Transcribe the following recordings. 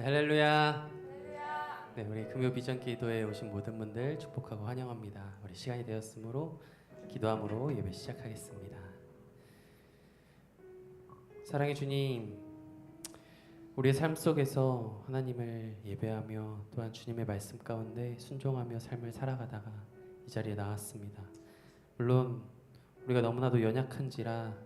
할렐루야. 네, 우리 금요 비전 기도에 오신 모든 분들 축복하고 환영합니다. 우리 시간이 되었으므로 기도함으로 예배 시작하겠습니다. 사랑의 주님, 우리의 삶 속에서 하나님을 예배하며 또한 주님의 말씀 가운데 순종하며 삶을 살아가다가 이 자리에 나왔습니다. 물론 우리가 너무나도 연약한지라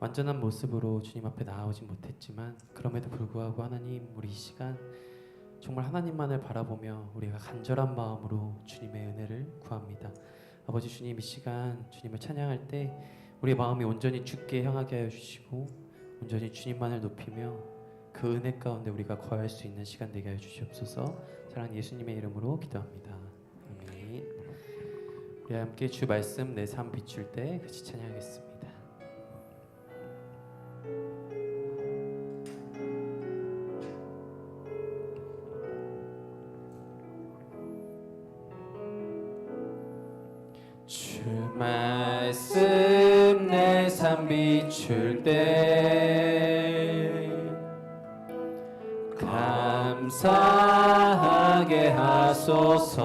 완전한 모습으로 주님 앞에 나아오진 못했지만 그럼에도 불구하고 하나님, 우리 이 시간 정말 하나님만을 바라보며 우리가 간절한 마음으로 주님의 은혜를 구합니다. 아버지 주님, 이 시간 주님을 찬양할 때 우리의 마음이 온전히 주께 향하게 하여 주시고 온전히 주님만을 높이며 그 은혜 가운데 우리가 거할 수 있는 시간 되게 하여 주시옵소서. 사랑하는 예수님의 이름으로 기도합니다. 아멘. 우리 함께 주 말씀 내 삶 비출 때 같이 찬양하겠습니다. 주 말씀 내 삶 비출 때 감사하게 하소서.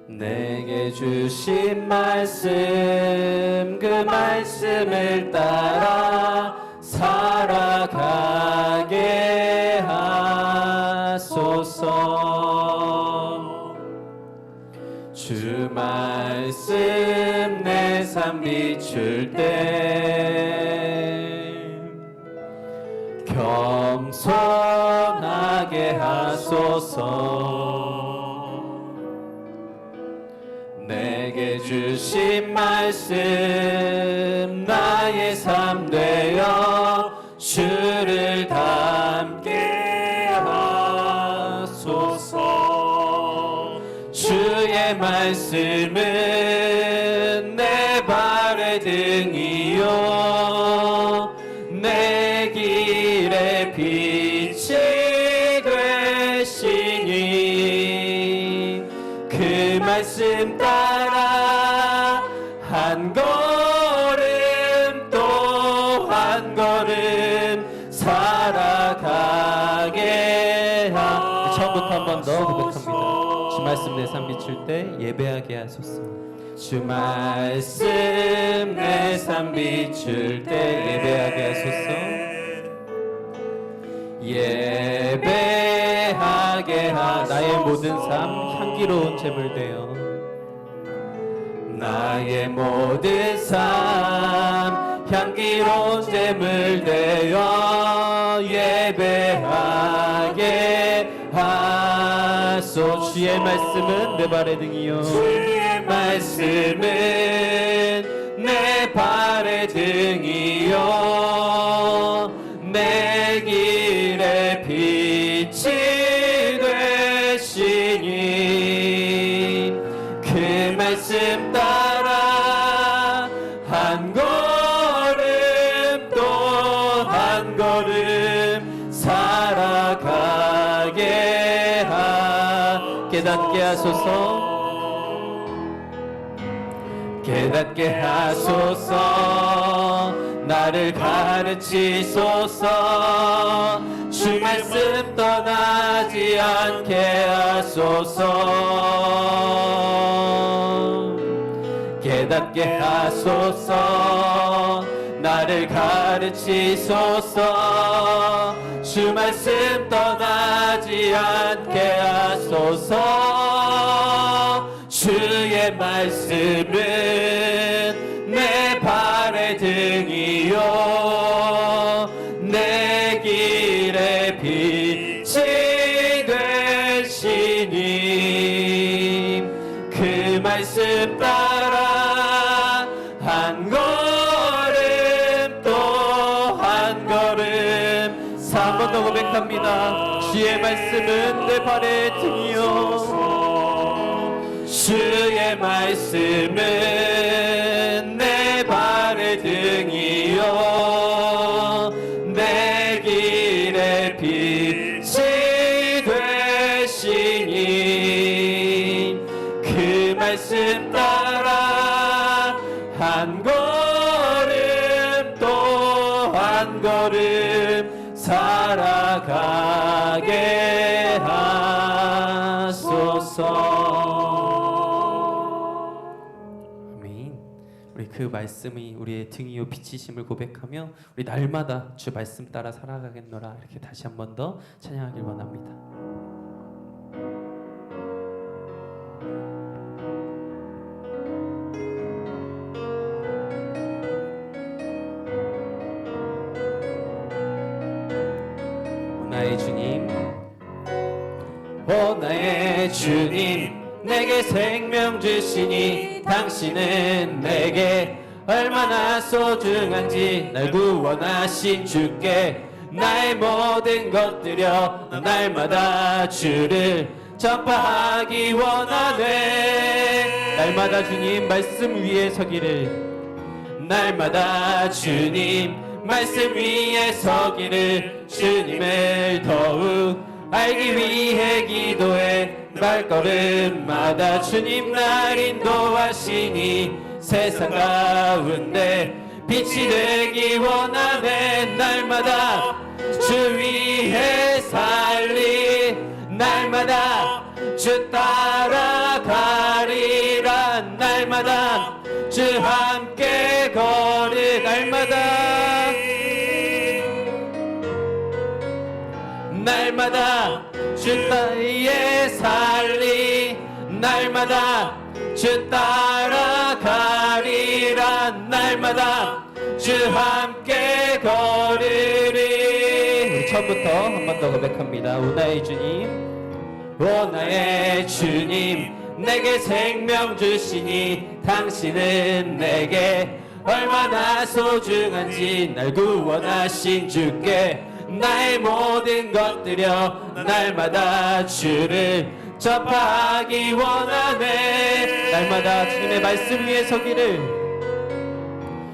내게 주신 말씀 그 말씀을 따라 살아가게 하소서. 주 말씀 내 삶 비출 때 겸손하게 하소서. 내게 주신 말씀 나의 삶 되어 주를 닮게 하소서. 주의 말씀은 내 발의 등이요 내 길의 빛이 되시니 그 말씀 따라 한 걸음 또 한 걸음 살아가게 처음부터 한 번 더 고백합니다. 주 말씀 내 삶 비출 때 예배하게 하소서. 주 말씀 내 삶 비출 때 예배하게 하소서. 예배하게 나의 모든 삶 향기로운 제물 되어 나의 모든 삶 향기로운 제물 되어 예배하게 하소. 주의 말씀은 내 발의 등이요 주의 말씀은 내 발의 등이요 내 길의 빛이 되시니 그 말씀 따라 한 걸음 또 한 걸음 살아가게 깨닫게 하소서. 깨닫게 하소서. 나를 가르치소서. 주 말씀 떠나지 않게 하소서. 깨닫게 하소서. 나를 가르치소서. 주 말씀 떠나지 않게 하소서. 주의 말씀은 내 발의 등이요 내 길의 빛이 되시니 그 말씀 따라 한 걸음 또 한 걸음 한 번 더 고백합니다. 주의 말씀은 내 발의 등이요 주의 말씀은 내 발의 등이요 내 길의 빛이 되시니 그 말씀 따라 한 걸음 또 한 걸음 살아가게 하소서. 아멘. 우리 그 말씀이 우리의 등 위에 비치심을 고백하며 우리 날마다 주 말씀 따라 살아가겠노라 이렇게 다시 한 번 더 찬양하길 원합니다. 나의 주님, 오 나의 주님, 내게 생명 주시니 당신은 내게 얼마나 소중한지 날 구원하신 주께 나의 모든 것들여 날마다 주를 전파하기 원하네. 날마다 주님 말씀 위에 서기를, 날마다 주님 말씀 위에 서기를, 주님을 더욱 알기 위해 기도해 발걸음마다 주님 날 인도하시니 세상 가운데 빛이 되기 원하네. 날마다 주 위에 살리, 날마다 주 따라가리라. 날마다 주 함께 걸을, 날마다 주 따위에 살리, 날마다 주 따라가리라. 날마다 주 함께 걸으리. 우리 처음부터 한 번 더 고백합니다. 오 나의 주님, 오 나의 주님, 내게 생명 주시니 당신은 내게 얼마나 소중한지 날 구원하신 주께 나의 모든 것들여 날마다 주를 전파하기 원하네. 날마다 주님의 말씀 위에 서기를,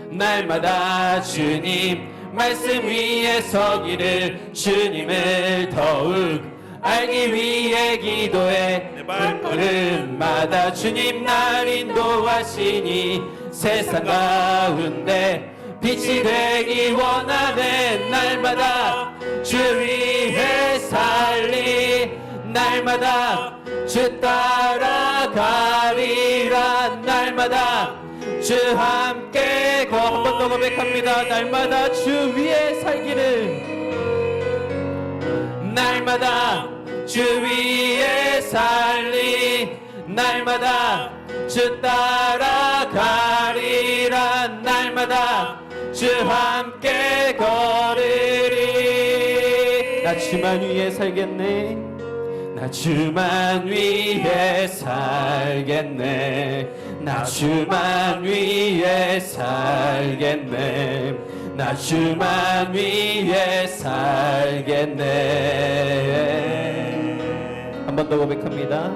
날마다 주님 말씀 위에 서기를, 주님을 더욱 알기 위해 기도해 발걸음마다 주님 날 인도하시니 세상 가운데 빛이 되기 원하네. 날마다 주 위에 살리, 날마다 주 따라가리라. 날마다 주 함께 한 번 더 고백합니다. 날마다 주 위에 살기를, 날마다 주 위에 살리, 날마다 주 따라가리라. 날마다 주 함께 걸으리. 나 주만 위에 살겠네, 나 주만 위에 살겠네, 나 주만 위에 살겠네, 나 주만 위에 살겠네. 한 번 더 고백합니다.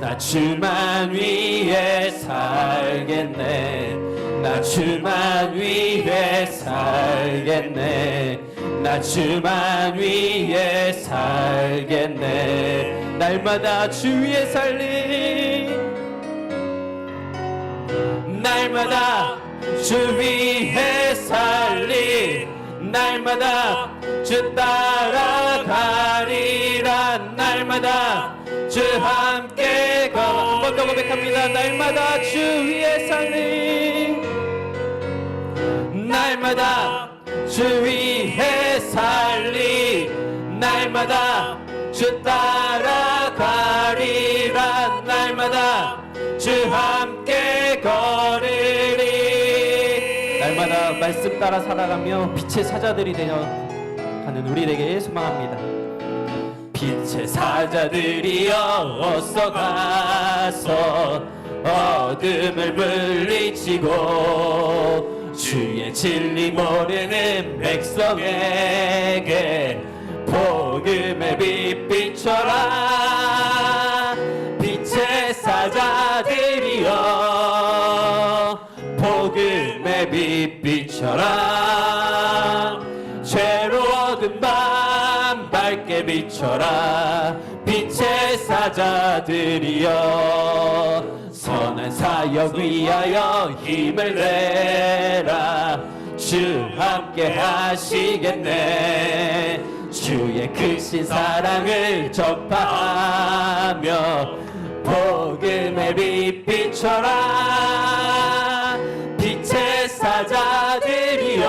나 주만 위에 살겠네, 나 주만 위에 살겠네, 나 주만 위에 살겠네. 날마다 주 위에 살리, 날마다 주 위에 살리, 날마다 주 따라가리라. 날마다 주 함께 한 번 더 고백합니다. 날마다 주 위에 살리, 날마다 주 위에 살리, 날마다 주 따라가리라. 날마다 주 함께 걸으리. 날마다 말씀 따라 살아가며 빛의 사자들이 되어 가는 우리에게 소망합니다. 빛의 사자들이여 어서 가서 어둠을 물리치고 주의 진리 모르는 백성에게 복음의 빛 비춰라. 빛의 사자들이여 복음의 빛 비춰라. 죄로 어두운 밤 밝게 비춰라. 빛의 사자들이여 선한 사역 위하여 힘을 내라. 주 함께 하시겠네. 주의 크신 사랑을 전파하며 복음의 빛 비춰라. 빛의 사자들이여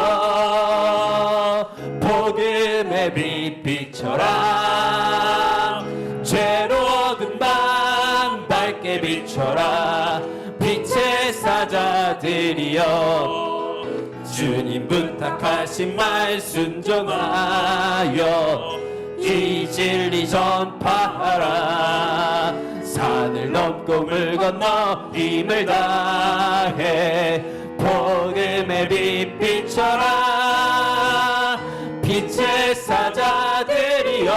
복음의 빛 비춰라. 죄로 어두운 밤 밝게 비춰라. 빛의 사자들이여 주님 부탁하신 말 순종하여 이 진리 전파하라. 산을 넘고 물 건너 힘을 다해 복음의 빛 비춰라. 빛의 사자들이여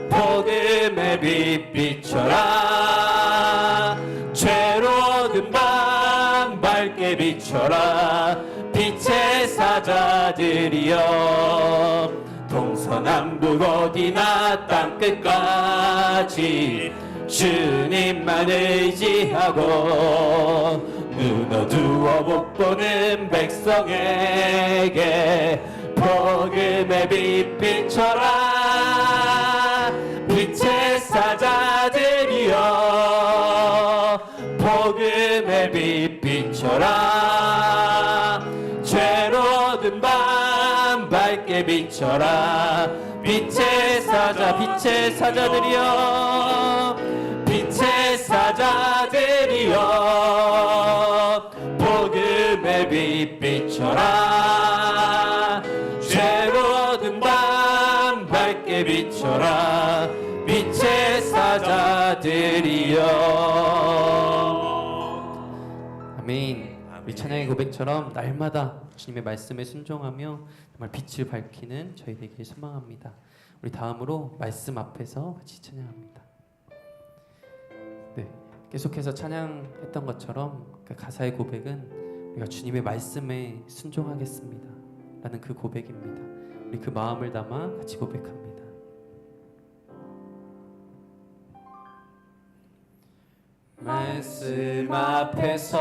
복음의 빛 비춰라. 죄로 어두운 밤 밝게 비춰라. 빛의 사자들이여 동서남북 어디나 땅끝까지 주님만 의지하고 눈 어두워 못 보는 백성에게 복음의 빛 비춰라. 빛의 사자들이여 복음의 빛 비춰라. 죄로 어두운 밤 밝게 비춰라. 빛의 사자들이여 빛의 사자들이여 복음의 빛 비춰라. 죄로 어두운 밤 밝게 비춰라. 빛의 사자들이여. 아멘. 우리 찬양의 고백처럼 날마다 주님의 말씀에 순종하며 정말 빛을 밝히는 저희 되길 소망합니다. 우리 다음으로 말씀 앞에서 같이 찬양합니다. 네, 계속해서 찬양했던 것처럼 그 가사의 고백은 우리가 주님의 말씀에 순종하겠습니다 라는 그 고백입니다. 우리 그 마음을 담아 같이 고백합니다. 말씀 앞에서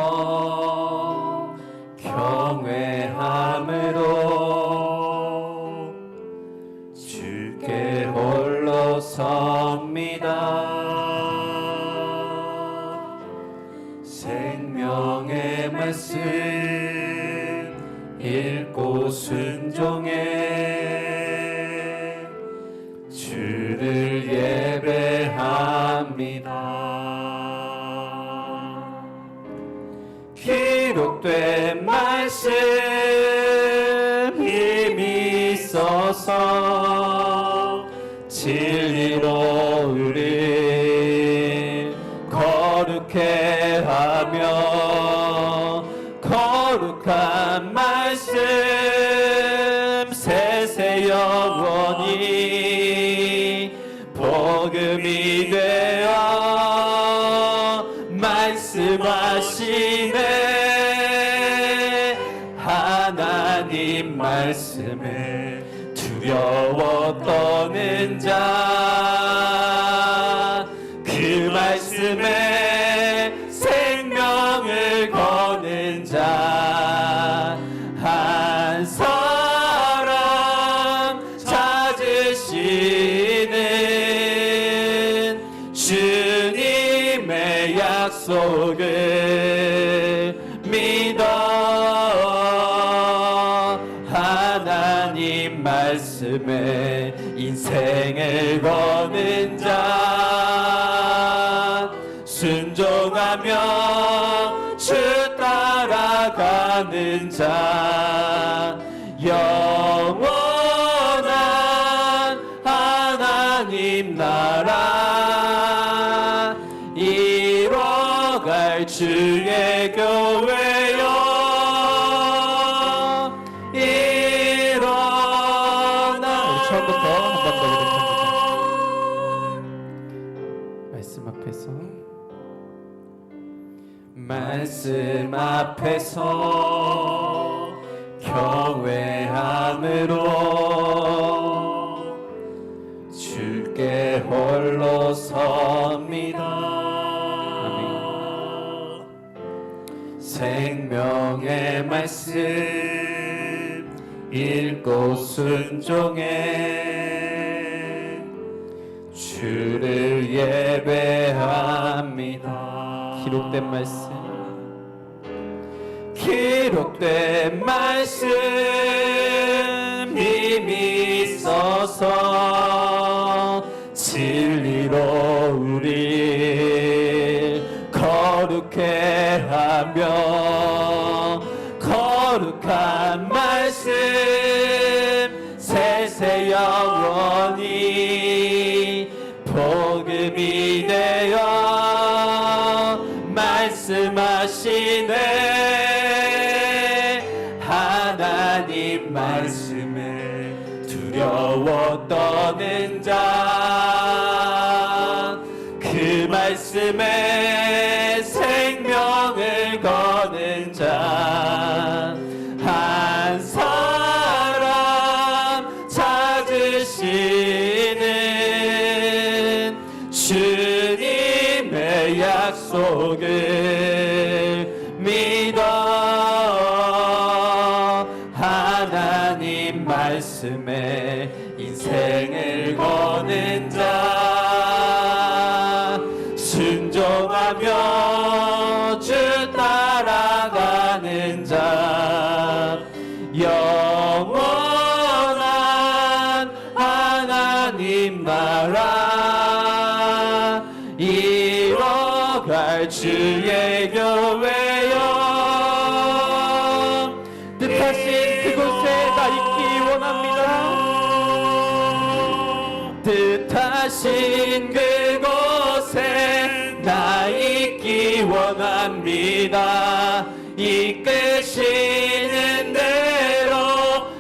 경외함으로 주께 홀로 섭니다. 생명의 말씀 읽고 순종해 주를 예배합니다. 기록된 말씀 힘이 있어서 진리로 우리 거룩해 하며 거룩한 말씀 세세 영원히 복음이 되어 말씀하시네. 하나님 말씀에 두려워 떠는 자 그 말씀에 생명을 거는 자 한 사람 찾으시는 주님의 약속을 믿어 하나님 말씀에 인생을 거는 자 순종하며 주 따라가는 자 영원한 하나님 나라 이뤄갈 주의 교회여 일어나. 처음부터 한 번 더 고백합니다. 말씀 앞에서 말씀 앞에서 경외함으로 주께 홀로 섭니다. 아멘. 생명의 말씀 읽고 믿고 순종해 주를 예배합니다. 기록된 말씀 힘이 있어서 진리로 우리 거룩해 하며 거룩한 말씀 세세 영원히 복음이 되어 말씀하시네. 하나님 말씀에 두려워 떠는 자, 그 말씀에 생명을 거는 자, 한 사람 찾으시는 주님의 약속을 믿어 하나님 말씀에 인생을 거는 자, 순종하며 주 따라가는 자, 영원한 하나님 나라 이뤄갈 주의 교회여. 뜻하신 그곳에 나 있기 원합니다. 뜻하신 그곳에 나 있기 원합니다. 이끄시는 대로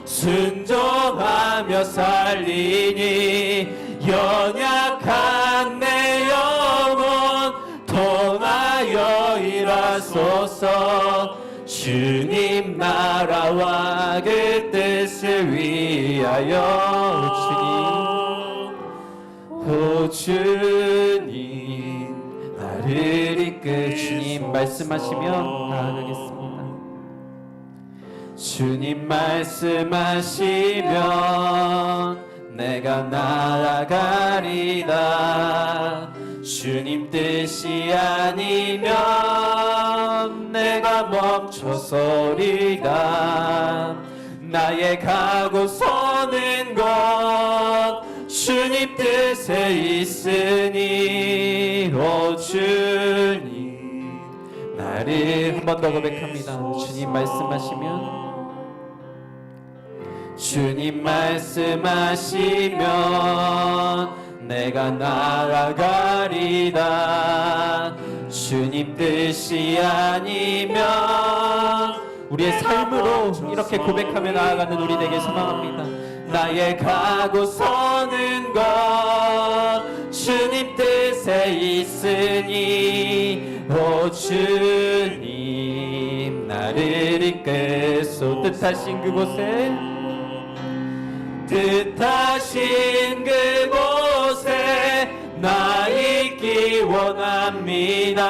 순종하며 살리니 연약한 내 영혼 통하여 일하소서. 주님 나라와 그 뜻을 위하여 오 주님 나를 이끌. 주님 말씀하시면 나아가겠습니다. 주님 말씀하시면 내가 나아가리다. 주님 뜻이 아니면 내가 멈춰서리다. 나의 가고 서는 것 주님 뜻에 있으니 오 주님 나를. 한 번 더 고백합니다. 주님 말씀하시면 주님 말씀하시면 내가 나아가리다. 주님 뜻이 아니면 우리의 삶으로 이렇게 고백하며 나아가는 우리 되길 소망합니다. 나의 가고 서는 것 주님 뜻에 있으니 오 주님 나를 이끌소. 뜻하신 그곳에 뜻하신 그곳에 나 있기 원합니다.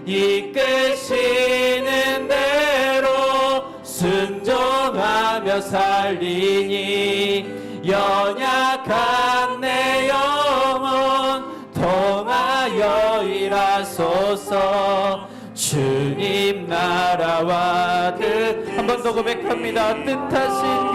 이끄시는 대로 순종하며 살리니 연약한 내 영혼 통하여 일하소서. 주님 나라와 뜻. 한 번 더 고백합니다. 뜻하신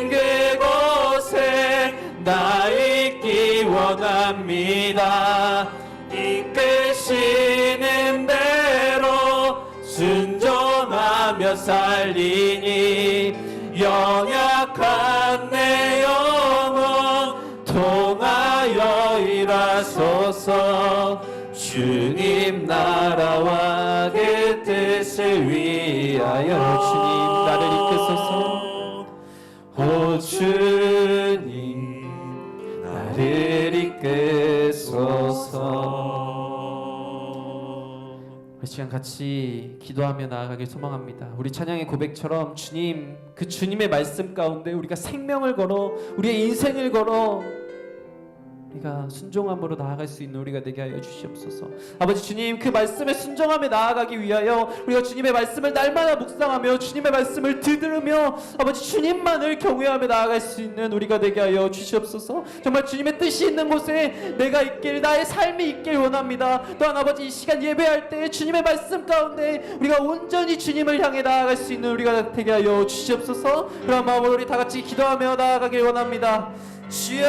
그곳에 나 있기 원합니다. 이끄시는 대로 순종하며 살리니 연약한 내 영혼 통하여 일하소서. 주님 나라와 그 뜻을 위하여 주님 나를 이끄소서. 오 주님 나를 이끄소서. 이 시간 같이 기도하며 나아가길 소망합니다. 우리 찬양의 고백처럼 주님, 그 주님의 말씀 가운데 우리가 생명을 걸어 우리의 인생을 걸어 우리가 순종함으로 나아갈 수 있는 우리가 되게 하여 주시옵소서. 아버지 주님, 그 말씀에 순종함에 나아가기 위하여 우리가 주님의 말씀을 날마다 묵상하며 주님의 말씀을 들으며 아버지 주님만을 경외하며 나아갈 수 있는 우리가 되게 하여 주시옵소서. 정말 주님의 뜻이 있는 곳에 내가 있길, 나의 삶이 있길 원합니다. 또한 아버지 이 시간 예배할 때 주님의 말씀 가운데 우리가 온전히 주님을 향해 나아갈 수 있는 우리가 되게 하여 주시옵소서. 그런 마음으로 우리 다 같이 기도하며 나아가길 원합니다. 주여,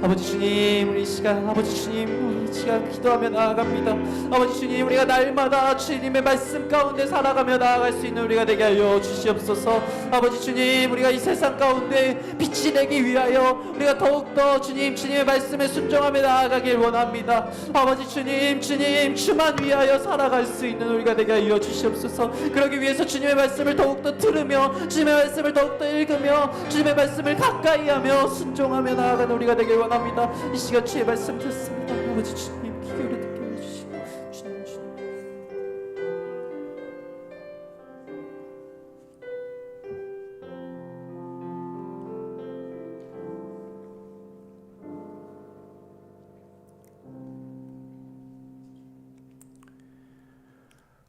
아버지 주님, 우리 이 시간 아버지 주님, 이 시간 기도하며 나아갑니다. 아버지 주님, 우리가 날마다 주님의 말씀 가운데 살아가며 나아갈 수 있는 우리가 되게 하여 주시옵소서. 아버지 주님, 우리가 이 세상 가운데 빛이 되기 위하여 우리가 더욱더 주님의 말씀에 순종하며 나아가길 원합니다. 아버지 주님, 주만 위하여 살아갈 수 있는 우리가 되게 하여 주시옵소서. 그러기 위해서 주님의 말씀을 더욱더 들으며 주님의 말씀을 더욱더 읽으며 주님의 말씀을 가까이 하며 순종하며 나아가는 우리가 되길 원합니다. 이 시간 주의 말씀 듣습니다. 아버지 주님, 귀 기울여 듣게 해주시고 주님.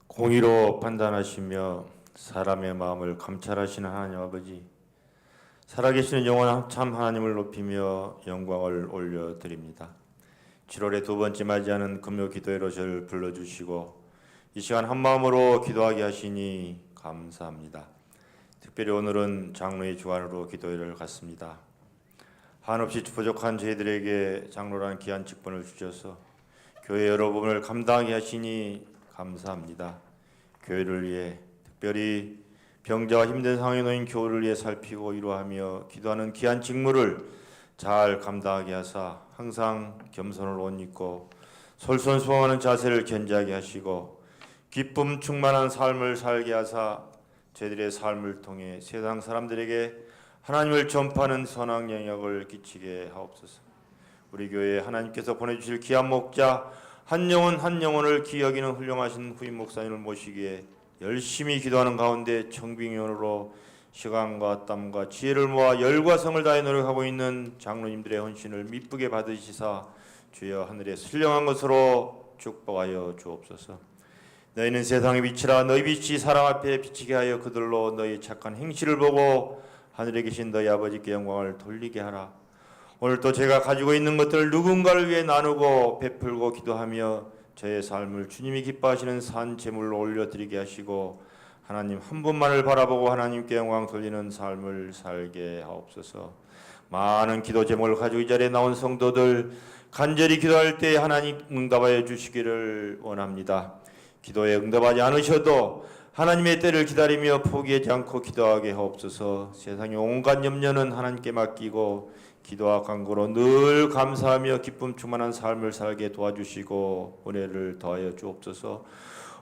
공의로 판단하시며 사람의 마음을 감찰하시는 하나님 아버지, 살아계시는 영원한 참 하나님을 높이며 영광을 올려드립니다. 7월의 두 번째 맞이하는 금요 기도회로 저를 불러주시고 이 시간 한마음으로 기도하게 하시니 감사합니다. 특별히 오늘은 장로의 주관으로 기도회를 갖습니다. 한없이 부족한 저희들에게 장로란 귀한 직분을 주셔서 교회 여러분을 감당하게 하시니 감사합니다. 교회를 위해, 특별히 병자와 힘든 상황에 놓인 교우를 위해 살피고 위로하며 기도하는 귀한 직무를 잘 감당하게 하사 항상 겸손을 옷 입고 솔선수범하는 자세를 견지하게 하시고 기쁨 충만한 삶을 살게 하사 저희들의 삶을 통해 세상 사람들에게 하나님을 전파하는 선한 영향을 끼치게 하옵소서. 우리 교회에 하나님께서 보내주실 귀한 목자 한 영혼 한 영혼을 기여기는 훌륭하신 후임 목사님을 모시기에 열심히 기도하는 가운데 청빙위원으로 시간과 땀과 지혜를 모아 열과 성을 다해 노력하고 있는 장로님들의 헌신을 미쁘게 받으시사 주여 하늘에 선량한 것으로 축복하여 주옵소서. 너희는 세상의 빛이라 너희 빛이 사람 앞에 비치게 하여 그들로 너희 착한 행실을 보고 하늘에 계신 너희 아버지께 영광을 돌리게 하라. 오늘도 제가 가지고 있는 것들을 누군가를 위해 나누고 베풀고 기도하며 저의 삶을 주님이 기뻐하시는 산 제물로 올려드리게 하시고 하나님 한 분만을 바라보고 하나님께 영광 돌리는 삶을 살게 하옵소서. 많은 기도 제목을 가지고 이 자리에 나온 성도들 간절히 기도할 때 하나님 응답하여 주시기를 원합니다. 기도에 응답하지 않으셔도 하나님의 때를 기다리며 포기하지 않고 기도하게 하옵소서. 세상의 온갖 염려는 하나님께 맡기고 기도와 간구로 늘 감사하며 기쁨 충만한 삶을 살게 도와주시고 은혜를 더하여 주옵소서.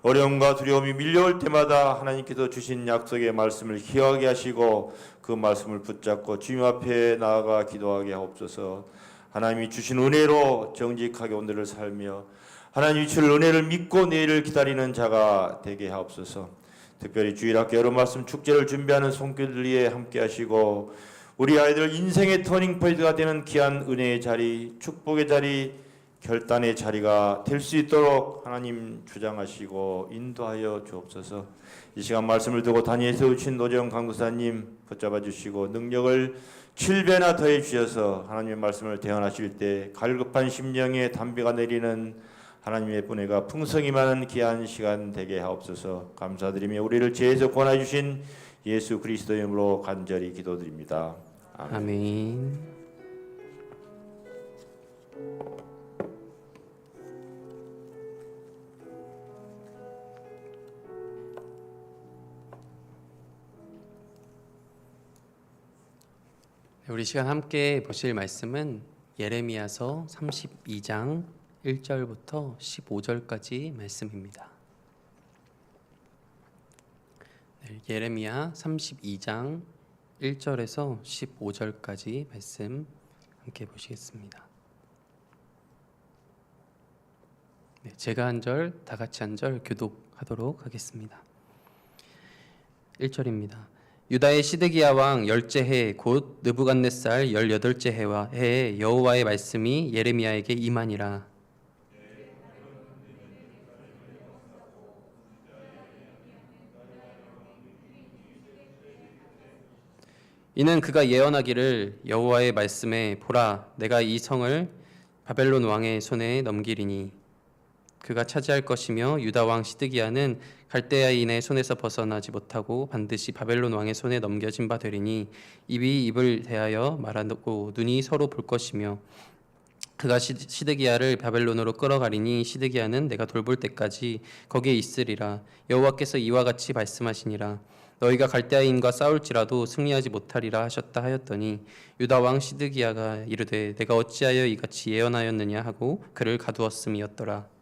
어려움과 두려움이 밀려올 때마다 하나님께서 주신 약속의 말씀을 기억하게 하시고 그 말씀을 붙잡고 주님 앞에 나아가 기도하게 하옵소서. 하나님이 주신 은혜로 정직하게 오늘을 살며 하나님이 주실 은혜를 믿고 내일을 기다리는 자가 되게 하옵소서. 특별히 주일학교 여러 말씀 축제를 준비하는 손길들 위에 함께 하시고 우리 아이들 인생의 터닝포인트가 되는 귀한 은혜의 자리, 축복의 자리, 결단의 자리가 될 수 있도록 하나님 주장하시고 인도하여 주옵소서. 이 시간 말씀을 두고 단위에 세우신 노재영 강구사님 붙잡아 주시고 능력을 7배나 더해 주셔서 하나님의 말씀을 대언하실 때 갈급한 심령에 담비가 내리는 하나님의 은혜가 풍성히 많은 귀한 시간 되게 하옵소서. 감사드리며 우리를 죄에서 구원해 주신 예수 그리스도의 이름으로 간절히 기도드립니다. 아멘. 아멘. 우리 시간 함께 보실 말씀은 예레미야서 32장 1절부터 15절까지 말씀입니다. 예레미야 32장 1절에서 15절까지 말씀 함께 보시겠습니다. 제가 한 절, 다 같이 한 절 교독하도록 하겠습니다. 1절입니다. 유다의 시드기야 왕 열째 해 곧 느부갓네살 18째 해에 여호와의 말씀이 예레미야에게 임하니라. 이는 그가 예언하기를 여호와의 말씀에 보라 내가 이 성을 바벨론 왕의 손에 넘기리니 그가 차지할 것이며 유다 왕 시드기야는 갈대아인의 손에서 벗어나지 못하고 반드시 바벨론 왕의 손에 넘겨진 바 되리니 입이 입을 대하여 말하고 눈이 서로 볼 것이며 그가 시드기야를 바벨론으로 끌어가리니 시드기야는 내가 돌볼 때까지 거기에 있으리라. 여호와께서 이와 같이 말씀하시니라. 너희가 갈대아인과 싸울지라도 승리하지 못하리라 하셨다 하였더니 유다 왕 시드기야가 이르되 내가 어찌하여 이같이 예언하였느냐 하고 그를 가두었음이었더라.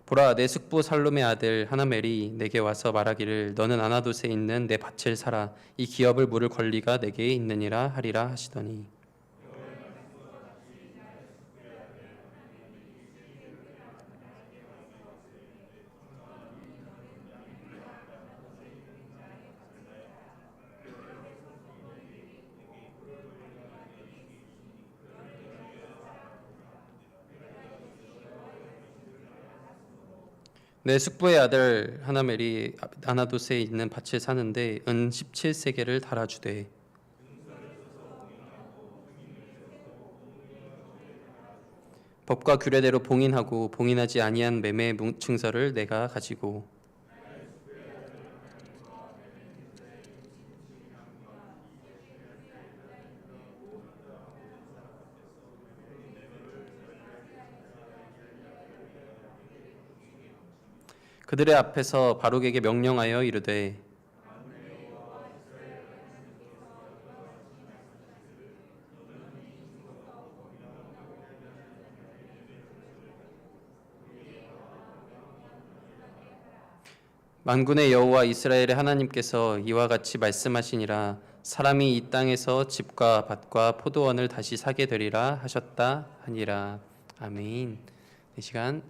보라 내 숙부 살룸의 아들 하나멜이 내게 와서 말하기를 너는 아나돗에 있는 내 밭을 사라 이 기업을 물을 권리가 내게 있느니라 하리라 하시더니 내 숙부의 아들 하나멜이 아나돗에 있는 밭을 사는데 은 17세겔을 달아주되 법과 규례대로 봉인하고 봉인하지 아니한 매매 증서를 내가 가지고 그들의 앞에서 바룩에게 명령하여 이르되 만군의 여호와 이스라엘의 하나님께서 이와 같이 말씀하시니라. 사람이 이 땅에서 집과 밭과 포도원을 다시 사게 되리라 하셨다 하니라. 아멘. 이 시간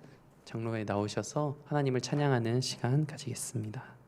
장로에 나오셔서 하나님을 찬양하는 시간 가지겠습니다.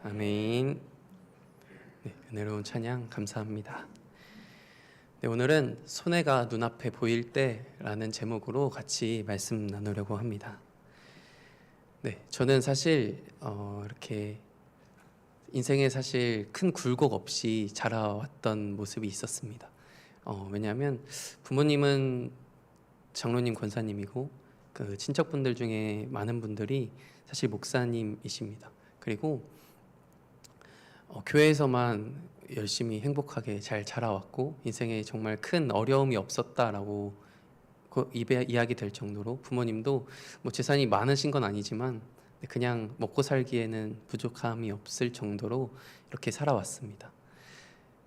아멘. 네, 은혜로운 찬양 감사합니다. 네, 오늘은 손해가 눈앞에 보일 때라는 제목으로 같이 말씀 나누려고 합니다. 네, 저는 사실 이렇게 인생에 사실 큰 굴곡 없이 자라왔던 모습이 있었습니다. 왜냐하면 부모님은 장로님, 권사님이고 그 친척분들 중에 많은 분들이 사실 목사님이십니다. 그리고 교회에서만 열심히 행복하게 잘 자라왔고 인생에 정말 큰 어려움이 없었다라고 이야기 될 정도로 부모님도 뭐 재산이 많으신 건 아니지만 그냥 먹고 살기에는 부족함이 없을 정도로 이렇게 살아왔습니다.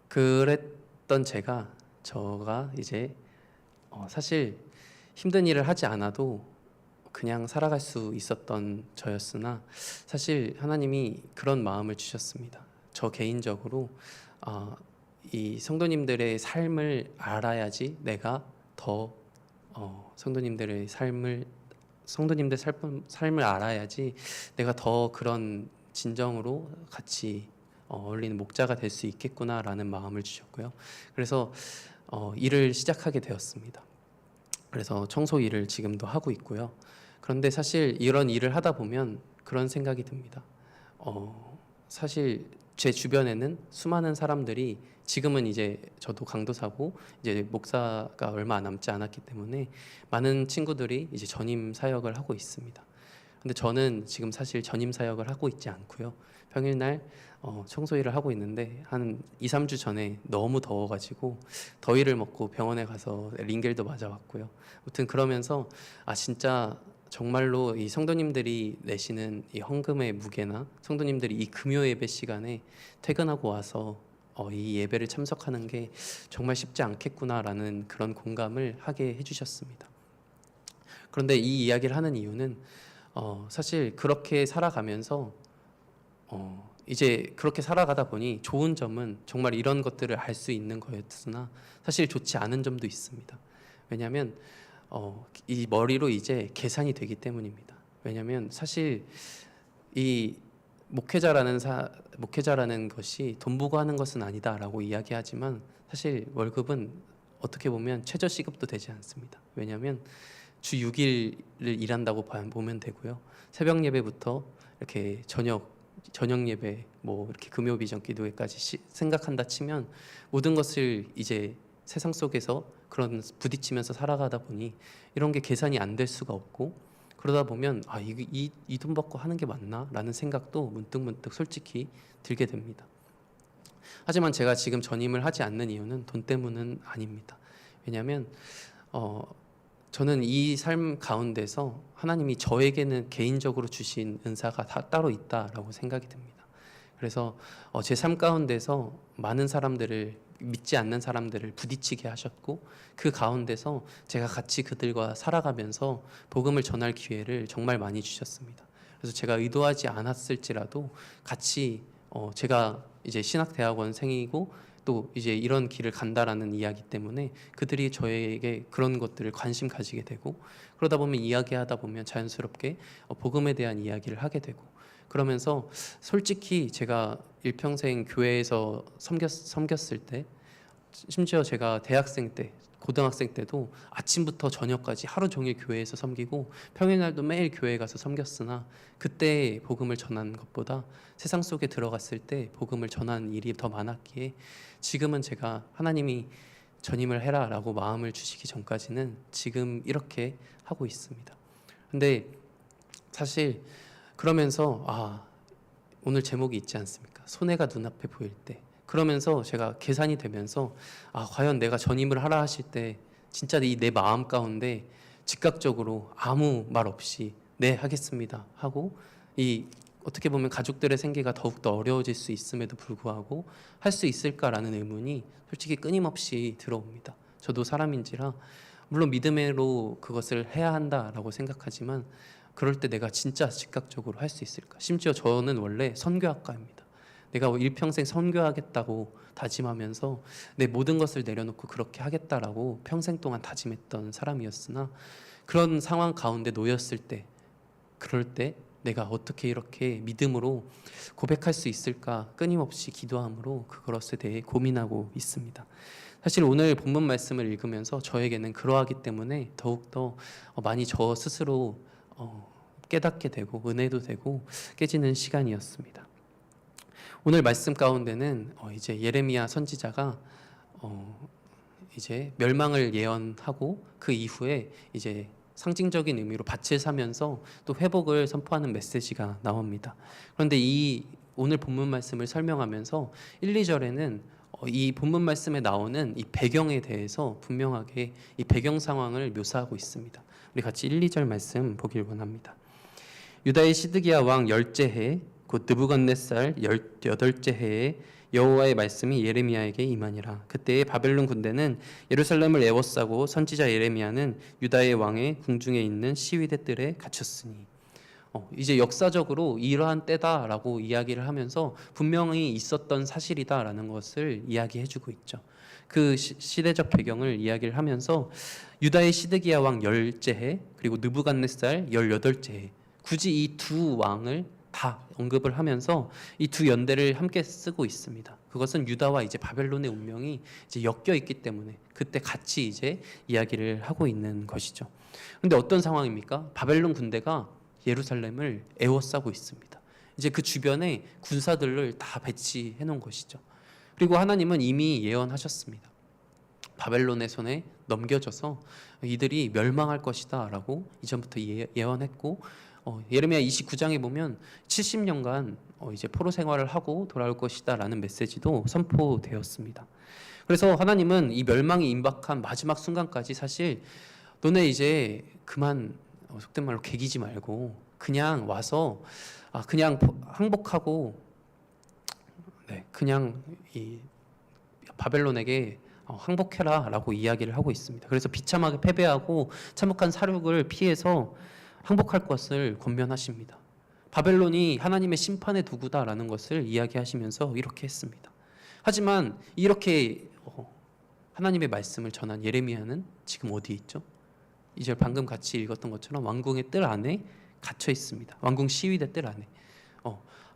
그랬던 저가 이제 사실 힘든 일을 하지 않아도 그냥 살아갈 수 있었던 저였으나 사실 하나님이 그런 마음을 주셨습니다. 저 개인적으로 이 성도님들의 삶을 알아야지 내가 더 성도님들 삶을 알아야지 내가 더 그런 진정으로 같이 어울리는 목자가 될 수 있겠구나라는 마음을 주셨고요. 그래서 일을 시작하게 되었습니다. 그래서 청소 일을 지금도 하고 있고요. 그런데 사실 이런 일을 하다 보면 그런 생각이 듭니다. 사실 제 주변에는 수많은 사람들이 지금은 이제 저도 강도사고 이제 목사가 얼마 남지 않았기 때문에 많은 친구들이 이제 전임 사역을 하고 있습니다. 근데 저는 지금 사실 전임 사역을 하고 있지 않고요. 평일날 청소 일을 하고 있는데 한 2, 3주 전에 너무 더워가지고 더위를 먹고 병원에 가서 링겔도 맞아왔고요. 아무튼 그러면서 진짜 정말로 이 성도님들이 내시는 이 헌금의 무게나 성도님들이 이 금요 예배 시간에 퇴근하고 와서 이 예배를 참석하는 게 정말 쉽지 않겠구나라는 그런 공감을 하게 해주셨습니다. 그런데 이 이야기를 하는 이유는 사실 그렇게 살아가면서 이제 그렇게 살아가다 보니 좋은 점은 정말 이런 것들을 알 수 있는 거였으나 사실 좋지 않은 점도 있습니다. 왜냐하면 이 머리로 이제 계산이 되기 때문입니다. 왜냐하면 사실 이 목회자라는 것이 돈 보고 하는 것은 아니다라고 이야기하지만 사실 월급은 어떻게 보면 최저 시급도 되지 않습니다. 왜냐하면 주 6일을 일한다고 보면 되고요. 새벽 예배부터 이렇게 저녁 예배, 뭐 이렇게 금요 비전 기도회까지 생각한다 치면 모든 것을 이제 세상 속에서 그런 부딪히면서 살아가다 보니 이런 게 계산이 안 될 수가 없고 그러다 보면 이 돈 받고 하는 게 맞나라는 생각도 문득 솔직히 들게 됩니다. 하지만 제가 지금 전임을 하지 않는 이유는 돈 때문은 아닙니다. 왜냐하면 저는 이 삶 가운데서 하나님이 저에게는 개인적으로 주신 은사가 다 따로 있다라고 생각이 듭니다. 그래서 제 삶 가운데서 많은 사람들을 믿지 않는 사람들을 부딪히게 하셨고 그 가운데서 제가 같이 그들과 살아가면서 복음을 전할 기회를 정말 많이 주셨습니다. 그래서 제가 의도하지 않았을지라도 같이 제가 이제 신학대학원생이고 또 이제 이런 길을 간다라는 이야기 때문에 그들이 저에게 그런 것들을 관심 가지게 되고 그러다 보면 이야기하다 보면 자연스럽게 복음에 대한 이야기를 하게 되고 그러면서 솔직히 제가 일평생 교회에서 섬겼을 때 심지어 제가 대학생 때 고등학생 때도 아침부터 저녁까지 하루 종일 교회에서 섬기고 평일날도 매일 교회 가서 섬겼으나 그때 복음을 전하는 것보다 세상 속에 들어갔을 때 복음을 전하는 일이 더 많았기에 지금은 제가 하나님이 전임을 해라라고 마음을 주시기 전까지는 지금 이렇게 하고 있습니다. 근데 사실 그러면서 오늘 제목이 있지 않습니까? 손해가 눈앞에 보일 때. 그러면서 제가 계산이 되면서 과연 내가 전임을 하라 하실 때 진짜 내 마음 가운데 즉각적으로 아무 말 없이 네 하겠습니다 하고 이 어떻게 보면 가족들의 생계가 더욱더 어려워질 수 있음에도 불구하고 할 수 있을까라는 의문이 솔직히 끊임없이 들어옵니다. 저도 사람인지라 물론 믿음으로 그것을 해야 한다라고 생각하지만 그럴 때 내가 진짜 즉각적으로 할 수 있을까? 심지어 저는 원래 선교학과입니다. 내가 일평생 선교하겠다고 다짐하면서 내 모든 것을 내려놓고 그렇게 하겠다라고 평생 동안 다짐했던 사람이었으나 그런 상황 가운데 놓였을 때 그럴 때 내가 어떻게 이렇게 믿음으로 고백할 수 있을까 끊임없이 기도함으로 그것에 대해 고민하고 있습니다. 사실 오늘 본문 말씀을 읽으면서 저에게는 그러하기 때문에 더욱더 많이 저 스스로 깨닫게 되고 은혜도 되고 깨지는 시간이었습니다. 오늘 말씀 가운데는 이제 예레미야 선지자가 이제 멸망을 예언하고 그 이후에 이제 상징적인 의미로 밭을 사면서 또 회복을 선포하는 메시지가 나옵니다. 그런데 이 오늘 본문 말씀을 설명하면서 1, 2절에는 이 본문 말씀에 나오는 이 배경에 대해서 분명하게 이 배경 상황을 묘사하고 있습니다. 우리 같이 1, 2절 말씀 보길 원합니다. 유다의 시드기야 왕 10째 해 곧 느부갓네살 18째 해에 여호와의 말씀이 예레미야에게 임하니라. 그때의 바벨론 군대는 예루살렘을 에워싸고 선지자 예레미야는 유다의 왕의 궁중에 있는 시위대 뜰에 갇혔으니 이제 역사적으로 이러한 때다라고 이야기를 하면서 분명히 있었던 사실이다라는 것을 이야기해주고 있죠. 그 시대적 배경을 이야기를 하면서 유다의 시드기야 왕 10째 해 그리고 느부갓네살 18째 해 굳이 이 두 왕을 다 언급을 하면서 이 두 연대를 함께 쓰고 있습니다. 그것은 유다와 이제 바벨론의 운명이 이제 엮여 있기 때문에 그때 같이 이제 이야기를 하고 있는 것이죠. 그런데 어떤 상황입니까? 바벨론 군대가 예루살렘을 에워싸고 있습니다. 이제 그 주변에 군사들을 다 배치해 놓은 것이죠. 그리고 하나님은 이미 예언하셨습니다. 바벨론의 손에 넘겨져서 이들이 멸망할 것이다라고 이전부터 예언했고 예레미야 29장에 보면 70년간 이제 포로 생활을 하고 돌아올 것이다라는 메시지도 선포되었습니다. 그래서 하나님은 이 멸망이 임박한 마지막 순간까지 사실 너네 이제 그만 속된 말로 개기지 말고 그냥 와서 그냥 항복하고 그냥 이 바벨론에게 항복해라라고 이야기를 하고 있습니다. 그래서 비참하게 패배하고 참혹한 사륙을 피해서 항복할 것을 권면하십니다. 바벨론이 하나님의 심판의 도구다라는 것을 이야기하시면서 이렇게 했습니다. 하지만 이렇게 하나님의 말씀을 전한 예레미야는 지금 어디에 있죠? 이제 방금 같이 읽었던 것처럼 왕궁의 뜰 안에 갇혀 있습니다. 왕궁 시위대 뜰 안에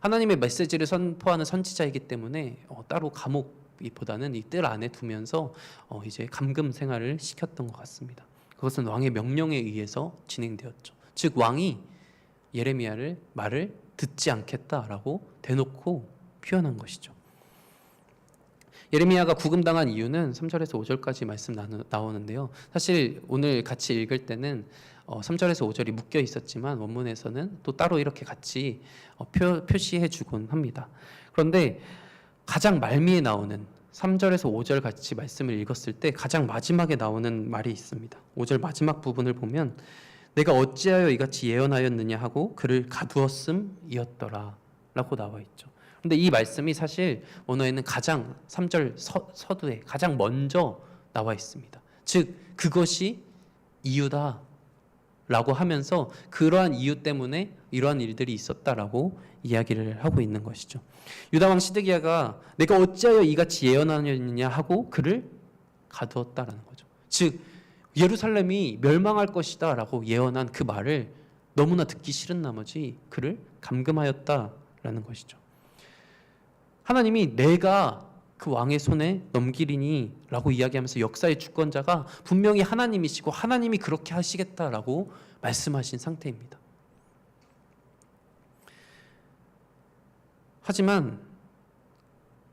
하나님의 메시지를 선포하는 선지자이기 때문에 따로 감옥보다는 이 뜰 안에 두면서 이제 감금 생활을 시켰던 것 같습니다. 그것은 왕의 명령에 의해서 진행되었죠. 즉 왕이 예레미야를 말을 듣지 않겠다라고 대놓고 표현한 것이죠. 예레미야가 구금당한 이유는 3절에서 5절까지 말씀 나오는데요. 사실 오늘 같이 읽을 때는 3절에서 5절이 묶여 있었지만 원문에서는 또 따로 이렇게 같이 표시해 주곤 합니다. 그런데 가장 말미에 나오는 3절에서 5절 같이 말씀을 읽었을 때 가장 마지막에 나오는 말이 있습니다. 5절 마지막 부분을 보면 내가 어찌하여 이같이 예언하였느냐 하고 그를 가두었음이었더라 라고 나와 있죠. 그런데 이 말씀이 사실 원어에는 가장 3절 서두에 가장 먼저 나와 있습니다. 즉 그것이 이유다 라고 하면서 그러한 이유 때문에 이러한 일들이 있었다라고 이야기를 하고 있는 것이죠. 유다왕 시드기야가 내가 어찌하여 이같이 예언하였느냐 하고 그를 가두었다라는 거죠. 즉 예루살렘이 멸망할 것이다 라고 예언한 그 말을 너무나 듣기 싫은 나머지 그를 감금하였다라는 것이죠. 하나님이 내가 그 왕의 손에 넘기리니 라고 이야기하면서 역사의 주권자가 분명히 하나님이시고 하나님이 그렇게 하시겠다라고 말씀하신 상태입니다. 하지만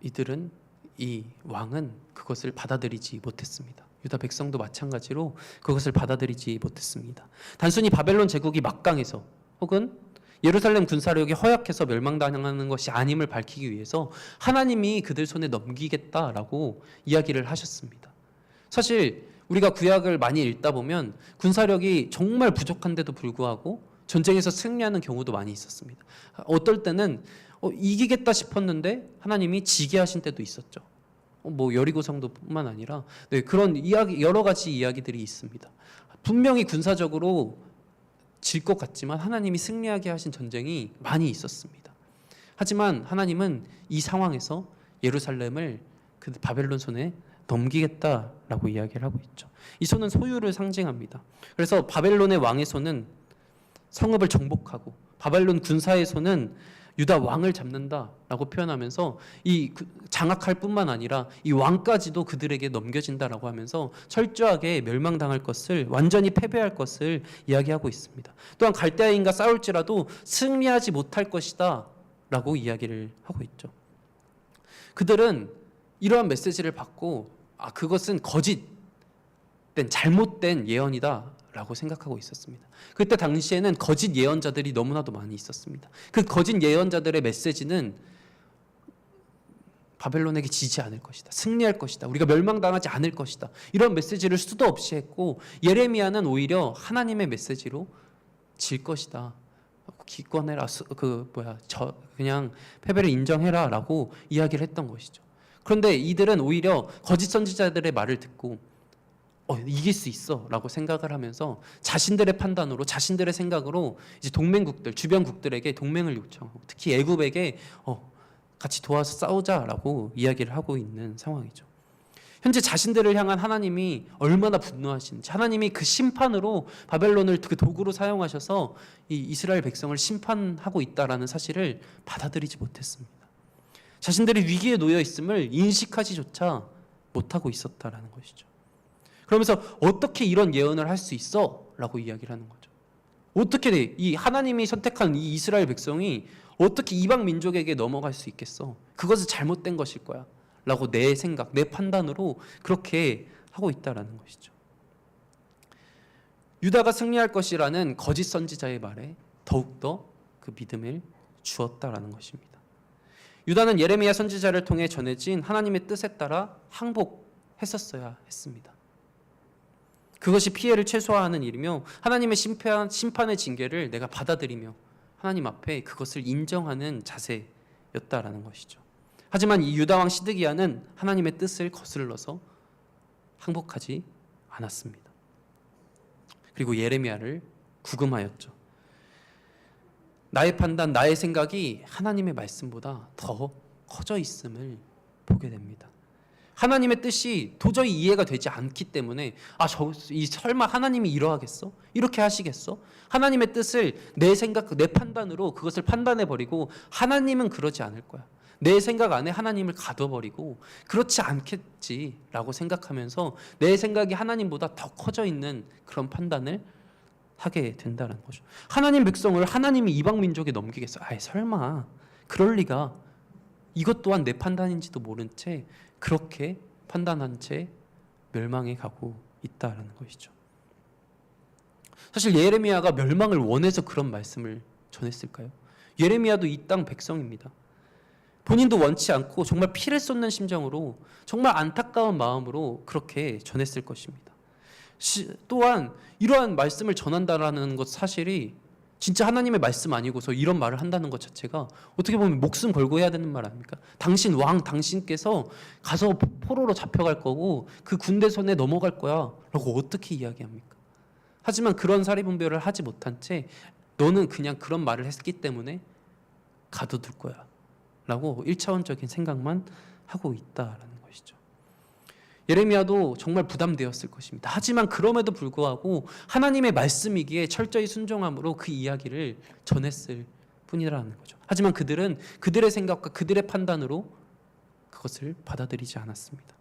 이들은 이 왕은 그것을 받아들이지 못했습니다. 유다 백성도 마찬가지로 그것을 받아들이지 못했습니다. 단순히 바벨론 제국이 막강해서 혹은 예루살렘 군사력이 허약해서 멸망당하는 것이 아님을 밝히기 위해서 하나님이 그들 손에 넘기겠다라고 이야기를 하셨습니다. 사실 우리가 구약을 많이 읽다 보면 군사력이 정말 부족한데도 불구하고 전쟁에서 승리하는 경우도 많이 있었습니다. 어떨 때는 이기겠다 싶었는데 하나님이 지게 하신 때도 있었죠. 여리고성도뿐만 아니라 그런 이야기 여러 가지 이야기들이 있습니다. 분명히 군사적으로 질 것 같지만 하나님이 승리하게 하신 전쟁이 많이 있었습니다. 하지만 하나님은 이 상황에서 예루살렘을 그 바벨론 손에 넘기겠다라고 이야기를 하고 있죠. 이 손은 소유를 상징합니다. 그래서 바벨론의 왕의 손은 성읍을 정복하고 바벨론 군사의 손은 유다 왕을 잡는다라고 표현하면서 장악할 뿐만 아니라 이 왕까지도 그들에게 넘겨진다라고 하면서 철저하게 멸망당할 것을, 완전히 패배할 것을 이야기하고 있습니다. 또한 갈대아인과 싸울지라도 승리하지 못할 것이다 라고 이야기를 하고 있죠. 그들은 이러한 메시지를 받고 그것은 거짓된, 잘못된 예언이다 라고 생각하고 있었습니다. 그때 당시에는 거짓 예언자들이 너무나도 많이 있었습니다. 그 거짓 예언자들의 메시지는 바벨론에게 지지 않을 것이다, 승리할 것이다, 우리가 멸망당하지 않을 것이다, 이런 메시지를 수도 없이 했고, 예레미야는 오히려 하나님의 메시지로 질 것이다, 기권해라, 그냥 패배를 인정해라 라고 이야기를 했던 것이죠. 그런데 이들은 오히려 거짓 선지자들의 말을 듣고 이길 수 있어 라고 생각을 하면서 자신들의 판단으로, 자신들의 생각으로 이제 동맹국들, 주변국들에게 동맹을 요청하고, 특히 애굽에게 같이 도와서 싸우자라고 이야기를 하고 있는 상황이죠. 현재 자신들을 향한 하나님이 얼마나 분노하시는지, 하나님이 그 심판으로 바벨론을 그 도구로 사용하셔서 이 이스라엘 백성을 심판하고 있다라는 사실을 받아들이지 못했습니다. 자신들이 위기에 놓여 있음을 인식하지조차 못하고 있었다라는 것이죠. 그러면서 어떻게 이런 예언을 할 수 있어? 라고 이야기를 하는 거죠. 어떻게 이 하나님이 선택한 이 이스라엘 백성이 어떻게 이방 민족에게 넘어갈 수 있겠어? 그것은 잘못된 것일 거야 라고 내 생각, 내 판단으로 그렇게 하고 있다라는 것이죠. 유다가 승리할 것이라는 거짓 선지자의 말에 더욱더 그 믿음을 주었다라는 것입니다. 유다는 예레미야 선지자를 통해 전해진 하나님의 뜻에 따라 항복했었어야 했습니다. 그것이 피해를 최소화하는 일이며, 하나님의 심판의 징계를 내가 받아들이며 하나님 앞에 그것을 인정하는 자세였다라는 것이죠. 하지만 이 유다 왕 시드기야는 하나님의 뜻을 거슬러서 항복하지 않았습니다. 그리고 예레미야를 구금하였죠. 나의 판단, 나의 생각이 하나님의 말씀보다 더 커져 있음을 보게 됩니다. 하나님의 뜻이 도저히 이해가 되지 않기 때문에 설마 하나님이 이러하겠어? 이렇게 하시겠어? 하나님의 뜻을 내 생각, 내 판단으로 그것을 판단해버리고, 하나님은 그러지 않을 거야, 내 생각 안에 하나님을 가둬버리고 그렇지 않겠지라고 생각하면서 내 생각이 하나님보다 더 커져 있는 그런 판단을 하게 된다는 거죠. 하나님 백성을 하나님이 이방 민족에 넘기겠어? 설마 그럴 리가. 이것 또한 내 판단인지도 모른 채 그렇게 판단한 채 멸망해 가고 있다라는 것이죠. 사실 예레미야가 멸망을 원해서 그런 말씀을 전했을까요? 예레미야도 이 땅 백성입니다. 본인도 원치 않고 정말 피를 쏟는 심정으로, 정말 안타까운 마음으로 그렇게 전했을 것입니다. 또한 이러한 말씀을 전한다라는 것 사실이 진짜 하나님의 말씀 아니고서 이런 말을 한다는 것 자체가 어떻게 보면 목숨 걸고 해야 되는 말 아닙니까? 당신 왕, 당신께서 가서 포로로 잡혀갈 거고 그 군대 손에 넘어갈 거야 라고 어떻게 이야기합니까? 하지만 그런 사리분별을 하지 못한 채 너는 그냥 그런 말을 했기 때문에 가둬둘 거야 라고 1차원적인 생각만 하고 있다라는 것이죠. 예레미야도 정말 부담되었을 것입니다. 하지만 그럼에도 불구하고 하나님의 말씀이기에 철저히 순종함으로 그 이야기를 전했을 뿐이라는 거죠. 하지만 그들은 그들의 생각과 그들의 판단으로 그것을 받아들이지 않았습니다.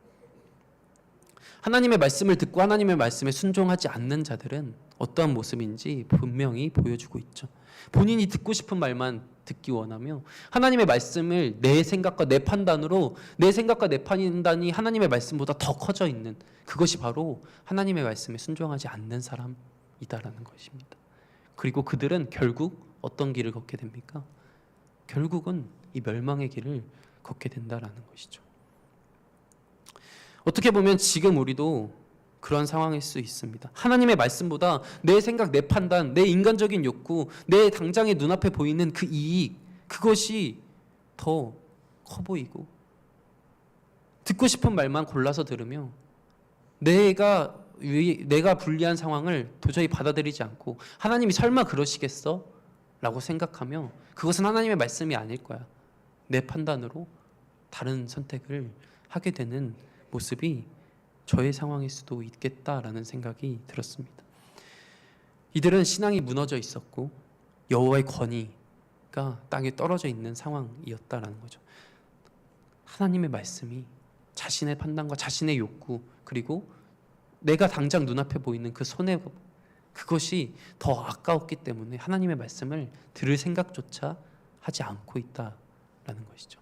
하나님의 말씀을 듣고 하나님의 말씀에 순종하지 않는 자들은 어떠한 모습인지 분명히 보여주고 있죠. 본인이 듣고 싶은 말만 듣기 원하며 하나님의 말씀을 내 생각과 내 판단으로, 내 생각과 내 판단이 하나님의 말씀보다 더 커져 있는, 그것이 바로 하나님의 말씀에 순종하지 않는 사람이다라는 것입니다. 그리고 그들은 결국 어떤 길을 걷게 됩니까? 결국은 이 멸망의 길을 걷게 된다라는 것이죠. 어떻게 보면 지금 우리도 그런 상황일 수 있습니다. 하나님의 말씀보다 내 생각, 내 판단, 내 인간적인 욕구, 내 당장의 눈앞에 보이는 그 이익, 그것이 더 커 보이고 듣고 싶은 말만 골라서 들으며 내가 불리한 상황을 도저히 받아들이지 않고 하나님이 설마 그러시겠어? 라고 생각하며 그것은 하나님의 말씀이 아닐 거야, 내 판단으로 다른 선택을 하게 되는 모습이 저의 상황일 수도 있겠다라는 생각이 들었습니다. 이들은 신앙이 무너져 있었고 여호와의 권위가 땅에 떨어져 있는 상황이었다라는 거죠. 하나님의 말씀이 자신의 판단과 자신의 욕구, 그리고 내가 당장 눈앞에 보이는 그 손해, 그것이 더 아까웠기 때문에 하나님의 말씀을 들을 생각조차 하지 않고 있다라는 것이죠.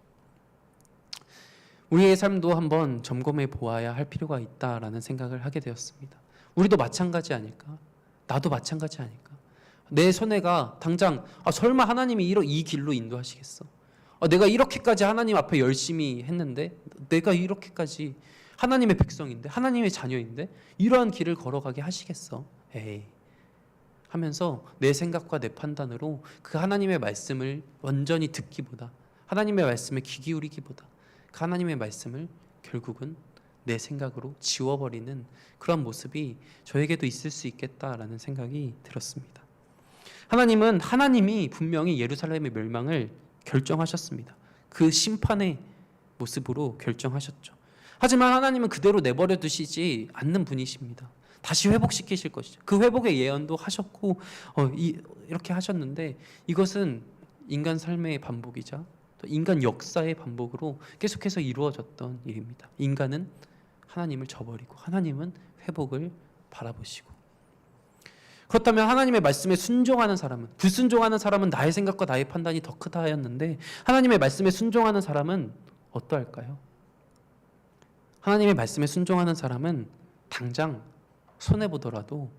우리의 삶도 한번 점검해 보아야 할 필요가 있다라는 생각을 하게 되었습니다. 우리도 마찬가지 아닐까? 나도 마찬가지 아닐까? 내 손해가 당장 설마 하나님이 이 길로 인도하시겠어? 내가 이렇게까지 하나님 앞에 열심히 했는데, 내가 이렇게까지 하나님의 백성인데, 하나님의 자녀인데 이러한 길을 걸어가게 하시겠어? 에이 하면서 내 생각과 내 판단으로 그 하나님의 말씀을 완전히 듣기보다, 하나님의 말씀에 귀 기울이기보다 그 하나님의 말씀을 결국은 내 생각으로 지워버리는 그런 모습이 저에게도 있을 수 있겠다라는 생각이 들었습니다. 하나님이 분명히 예루살렘의 멸망을 결정하셨습니다. 그 심판의 모습으로 결정하셨죠. 하지만 하나님은 그대로 내버려 두시지 않는 분이십니다. 다시 회복시키실 것이죠. 그 회복의 예언도 하셨고 이렇게 하셨는데, 이것은 인간 삶의 반복이자 또 인간 역사의 반복으로 계속해서 이루어졌던 일입니다. 인간은 하나님을 저버리고 하나님은 회복을 바라보시고, 그렇다면 하나님의 말씀에 순종하는 사람은, 불순종하는 사람은 나의 생각과 나의 판단이 더 크다 하였는데, 하나님의 말씀에 순종하는 사람은 어떠할까요? 하나님의 말씀에 순종하는 사람은 당장 손해보더라도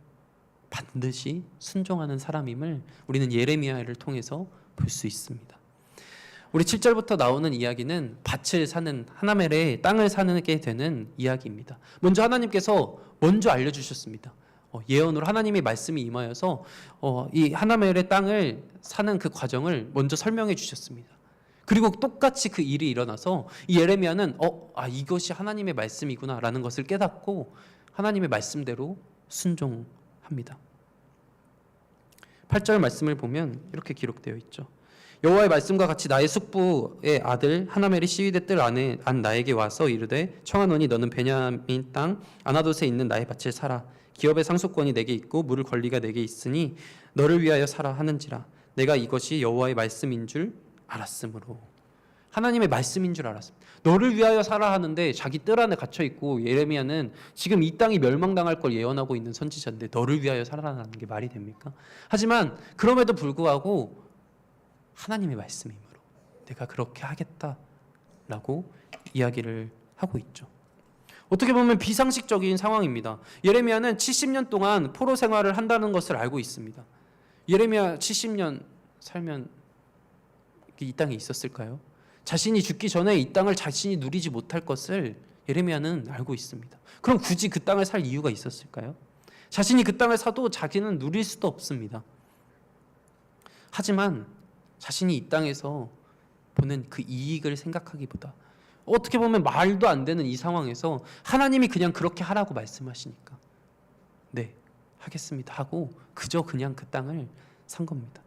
반드시 순종하는 사람임을 우리는 예레미야를 통해서 볼 수 있습니다. 우리 7절부터 나오는 이야기는 밭을 사는, 하나멜의 땅을 사게 되는 이야기입니다. 먼저 하나님께서 먼저 알려주셨습니다. 예언으로 하나님의 말씀이 임하여서 이 하나멜의 땅을 사는 그 과정을 먼저 설명해 주셨습니다. 그리고 똑같이 그 일이 일어나서 이 예레미야는 이것이 하나님의 말씀이구나 라는 것을 깨닫고 하나님의 말씀대로 순종합니다. 8절 말씀을 보면 이렇게 기록되어 있죠. 여호와의 말씀과 같이 나의 숙부의 아들 하나멜이 시위대 뜰 안에 안 나에게 와서 이르되, 청하노니 너는 베냐민 땅 아나돗에 있는 나의 밭을 사라. 기업의 상속권이 내게 있고 물을 권리가 내게 있으니 너를 위하여 사라 하는지라. 내가 이것이 여호와의 말씀인 줄 알았으므로. 하나님의 말씀인 줄 알았습니다. 너를 위하여 사라 하는데 자기 뜰 안에 갇혀 있고, 예레미야는 지금 이 땅이 멸망당할 걸 예언하고 있는 선지자인데 너를 위하여 살아라는 게 말이 됩니까? 하지만 그럼에도 불구하고 하나님의 말씀이므로 내가 그렇게 하겠다라고 이야기를 하고 있죠. 어떻게 보면 비상식적인 상황입니다. 예레미야는 70년 동안 포로 생활을 한다는 것을 알고 있습니다. 예레미야 70년 살면 이 땅에 있었을까요? 자신이 죽기 전에 이 땅을 자신이 누리지 못할 것을 예레미야는 알고 있습니다. 그럼 굳이 그 땅을 살 이유가 있었을까요? 자신이 그 땅을 사도 자기는 누릴 수도 없습니다. 하지만 자신이 이 땅에서 보는 그 이익을 생각하기보다, 어떻게 보면 말도 안 되는 이 상황에서 하나님이 그냥 그렇게 하라고 말씀하시니까 네, 하겠습니다 하고 그저 그냥 그 땅을 산 겁니다.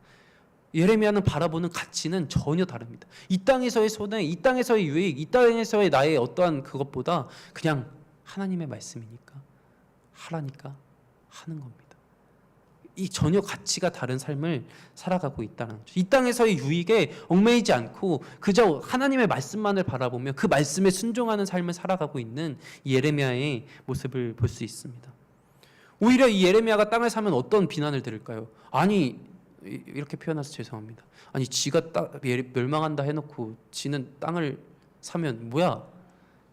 예레미야는 바라보는 가치는 전혀 다릅니다. 이 땅에서의 손해, 이 땅에서의 유익, 이 땅에서의 나의 어떠한 그것보다 그냥 하나님의 말씀이니까 하라니까 하는 겁니다. 이 전혀 가치가 다른 삶을 살아가고 있다는 거죠. 이 땅에서의 유익에 얽매이지 않고 그저 하나님의 말씀만을 바라보며 그 말씀에 순종하는 삶을 살아가고 있는 이 예레미야의 모습을 볼 수 있습니다. 오히려 이 예레미야가 땅을 사면 어떤 비난을 들을까요? 아니, 이렇게 표현해서 죄송합니다. 아니, 지가 멸망한다 해놓고 지는 땅을 사면 뭐야?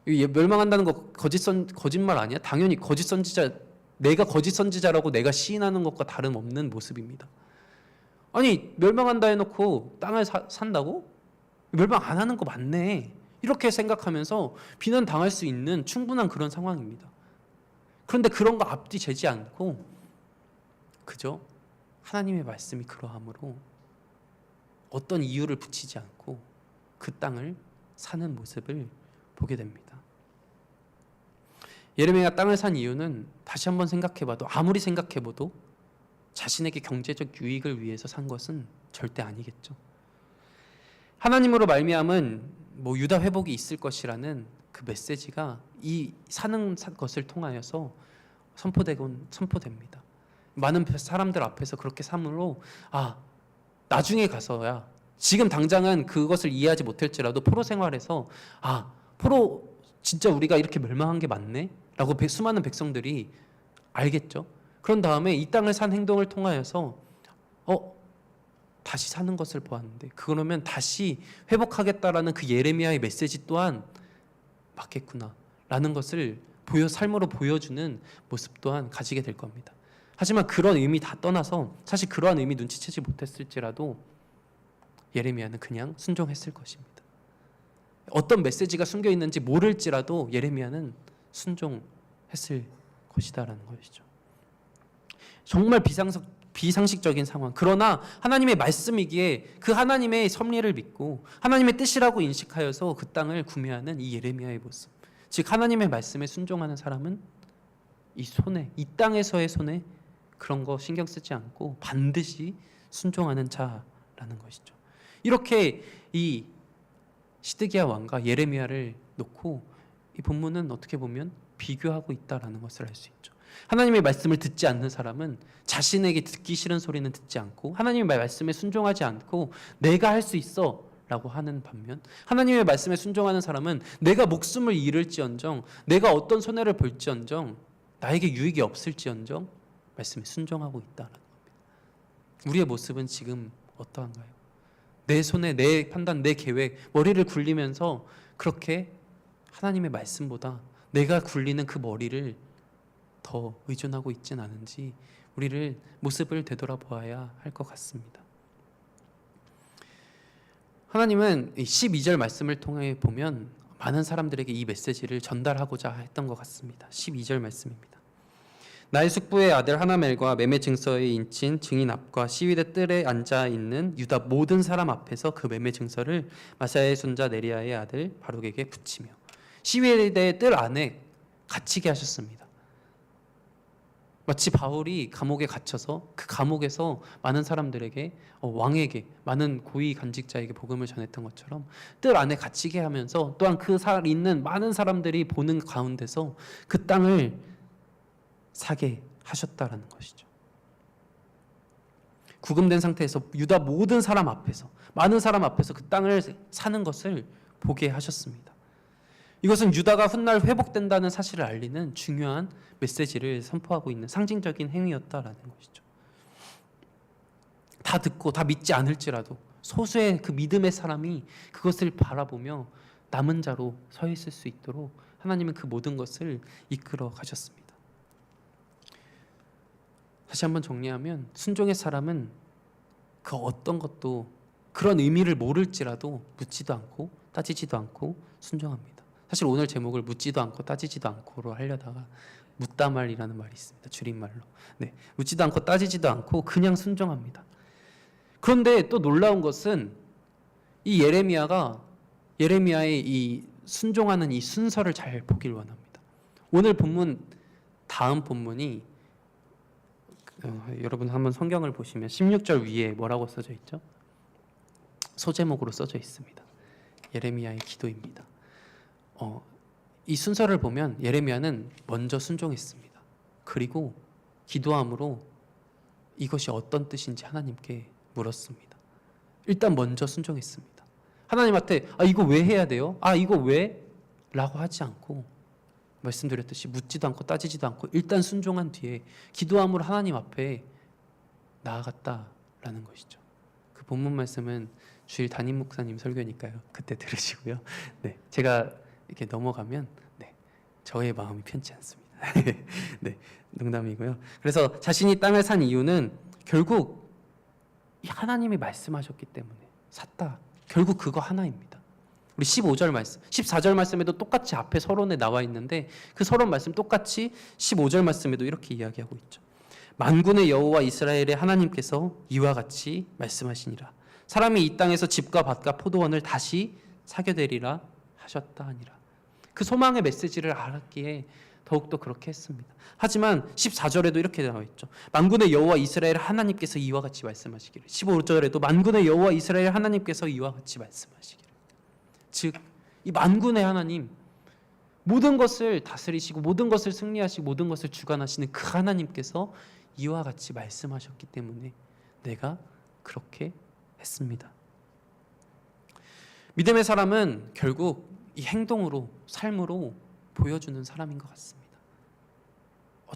멸망한다는 거 거짓말 아니야? 당연히 거짓 선지자, 내가 거짓 선지자라고 내가 시인하는 것과 다름없는 모습입니다. 아니, 멸망한다 해놓고 땅을 산다고? 멸망 안 하는 거 맞네. 이렇게 생각하면서 비난당할 수 있는 충분한 그런 상황입니다. 그런데 그런 거 앞뒤 재지 않고 그저 하나님의 말씀이 그러함으로 어떤 이유를 붙이지 않고 그 땅을 사는 모습을 보게 됩니다. 예레미야가 땅을 산 이유는 다시 한번 생각해봐도, 아무리 생각해봐도 자신에게 경제적 유익을 위해서 산 것은 절대 아니겠죠. 하나님으로 말미암은 유다 회복이 있을 것이라는 그 메시지가 이 사는 것을 통하여서 선포됩니다. 많은 사람들 앞에서 그렇게 삼으로 나중에 가서야 지금 당장은 그것을 이해하지 못할지라도 포로 생활에서 포로 진짜 우리가 이렇게 멸망한 게 맞네? 라고 수많은 백성들이 알겠죠. 그런 다음에 이 땅을 산 행동을 통하여서 다시 사는 것을 보았는데 그러면 다시 회복하겠다라는 그 예레미야의 메시지 또한 맞겠구나 라는 것을 삶으로 보여주는 모습 또한 가지게 될 겁니다. 하지만 그런 의미 다 떠나서 사실 그러한 의미 눈치채지 못했을지라도 예레미야는 그냥 순종했을 것입니다. 어떤 메시지가 숨겨 있는지 모를지라도 예레미야는 순종했을 것이다라는 것이죠. 정말 비상식적인 상황. 그러나 하나님의 말씀이기에 그 하나님의 섭리를 믿고 하나님의 뜻이라고 인식하여서 그 땅을 구매하는 이 예레미야의 모습. 즉 하나님의 말씀에 순종하는 사람은 이 땅에서의 손해 그런 거 신경 쓰지 않고 반드시 순종하는 자라는 것이죠. 이렇게 이 시드기야 왕과 예레미야를 놓고 이 본문은 어떻게 보면 비교하고 있다라는 것을 알 수 있죠. 하나님의 말씀을 듣지 않는 사람은 자신에게 듣기 싫은 소리는 듣지 않고 하나님의 말씀에 순종하지 않고 내가 할 수 있어 라고 하는 반면 하나님의 말씀에 순종하는 사람은 내가 목숨을 잃을지언정 내가 어떤 손해를 볼지언정 나에게 유익이 없을지언정 말씀에 순종하고 있다는 겁니다. 우리의 모습은 지금 어떠한가요? 내 손에 내 판단, 내 계획, 머리를 굴리면서 그렇게 하나님의 말씀보다 내가 굴리는 그 머리를 더 의존하고 있진 않은지 우리를 모습을 되돌아보아야 할 것 같습니다. 하나님은 12절 말씀을 통해 보면 많은 사람들에게 이 메시지를 전달하고자 했던 것 같습니다. 12절 말씀입니다. 나의 숙부의 아들 하나멜과 매매 증서에 인친 증인 앞과 시위대 뜰에 앉아 있는 유다 모든 사람 앞에서 그 매매 증서를 마사야의 손자 네리야의 아들 바룩에게 붙이며 시위대 뜰 안에 갇히게 하셨습니다. 마치 바울이 감옥에 갇혀서 그 감옥에서 많은 사람들에게 왕에게 많은 고위 간직자에게 복음을 전했던 것처럼 뜰 안에 갇히게 하면서 또한 그 있는 많은 사람들이 보는 가운데서 그 땅을 사게 하셨다라는 것이죠. 구금된 상태에서 유다 모든 사람 앞에서 많은 사람 앞에서 그 땅을 사는 것을 보게 하셨습니다. 이것은 유다가 훗날 회복된다는 사실을 알리는 중요한 메시지를 선포하고 있는 상징적인 행위였다라는 것이죠. 다 듣고 다 믿지 않을지라도 소수의 그 믿음의 사람이 그것을 바라보며 남은 자로 서 있을 수 있도록 하나님은 그 모든 것을 이끌어 가셨습니다. 다시 한번 정리하면 순종의 사람은 그 어떤 것도 그런 의미를 모를지라도 묻지도 않고 따지지도 않고 순종합니다. 사실 오늘 제목을 묻지도 않고 따지지도 않고로 하려다가 묻다말이라는 말이 있습니다. 줄임말로. 네, 묻지도 않고 따지지도 않고 그냥 순종합니다. 그런데 또 놀라운 것은 이 예레미야의 이 순종하는 이 순서를 잘 보길 원합니다. 오늘 본문 다음 본문이 여러분 한번 성경을 보시면 16절 위에 뭐라고 써져 있죠? 소제목으로 써져 있습니다. 예레미야의 기도입니다. 이 순서를 보면 예레미야는 먼저 순종했습니다. 그리고 기도함으로 이것이 어떤 뜻인지 하나님께 물었습니다. 일단 먼저 순종했습니다. 하나님한테 이거 왜 해야 돼요? 이거 왜? 라고 하지 않고 말씀드렸듯이 묻지도 않고 따지지도 않고 일단 순종한 뒤에 기도함으로 하나님 앞에 나아갔다라는 것이죠. 그 본문 말씀은 주일 담임 목사님 설교니까요. 그때 들으시고요. 네, 제가 이렇게 넘어가면 저의 마음이 편치 않습니다. 네, 농담이고요. 그래서 자신이 땅을 산 이유는 결국 이 하나님이 말씀하셨기 때문에 샀다. 결국 그거 하나입니다. 우리 15절 말씀, 14절 말씀에도 똑같이 앞에 서론에 나와 있는데 그 서론 말씀 똑같이 15절 말씀에도 이렇게 이야기하고 있죠. 만군의 여호와 이스라엘의 하나님께서 이와 같이 말씀하시니라. 사람이 이 땅에서 집과 밭과 포도원을 다시 사게 되리라 하셨다 하니라. 그 소망의 메시지를 알았기에 더욱더 그렇게 했습니다. 하지만 14절에도 이렇게 나와 있죠. 만군의 여호와 이스라엘 하나님께서 이와 같이 말씀하시기를. 15절에도 만군의 여호와 이스라엘 하나님께서 이와 같이 말씀하시기를. 즉 이 만군의 하나님, 모든 것을 다스리시고 모든 것을 승리하시고 모든 것을 주관하시는 그 하나님께서 이와 같이 말씀하셨기 때문에 내가 그렇게 했습니다. 믿음의 사람은 결국 이 행동으로, 삶으로 보여주는 사람인 것 같습니다.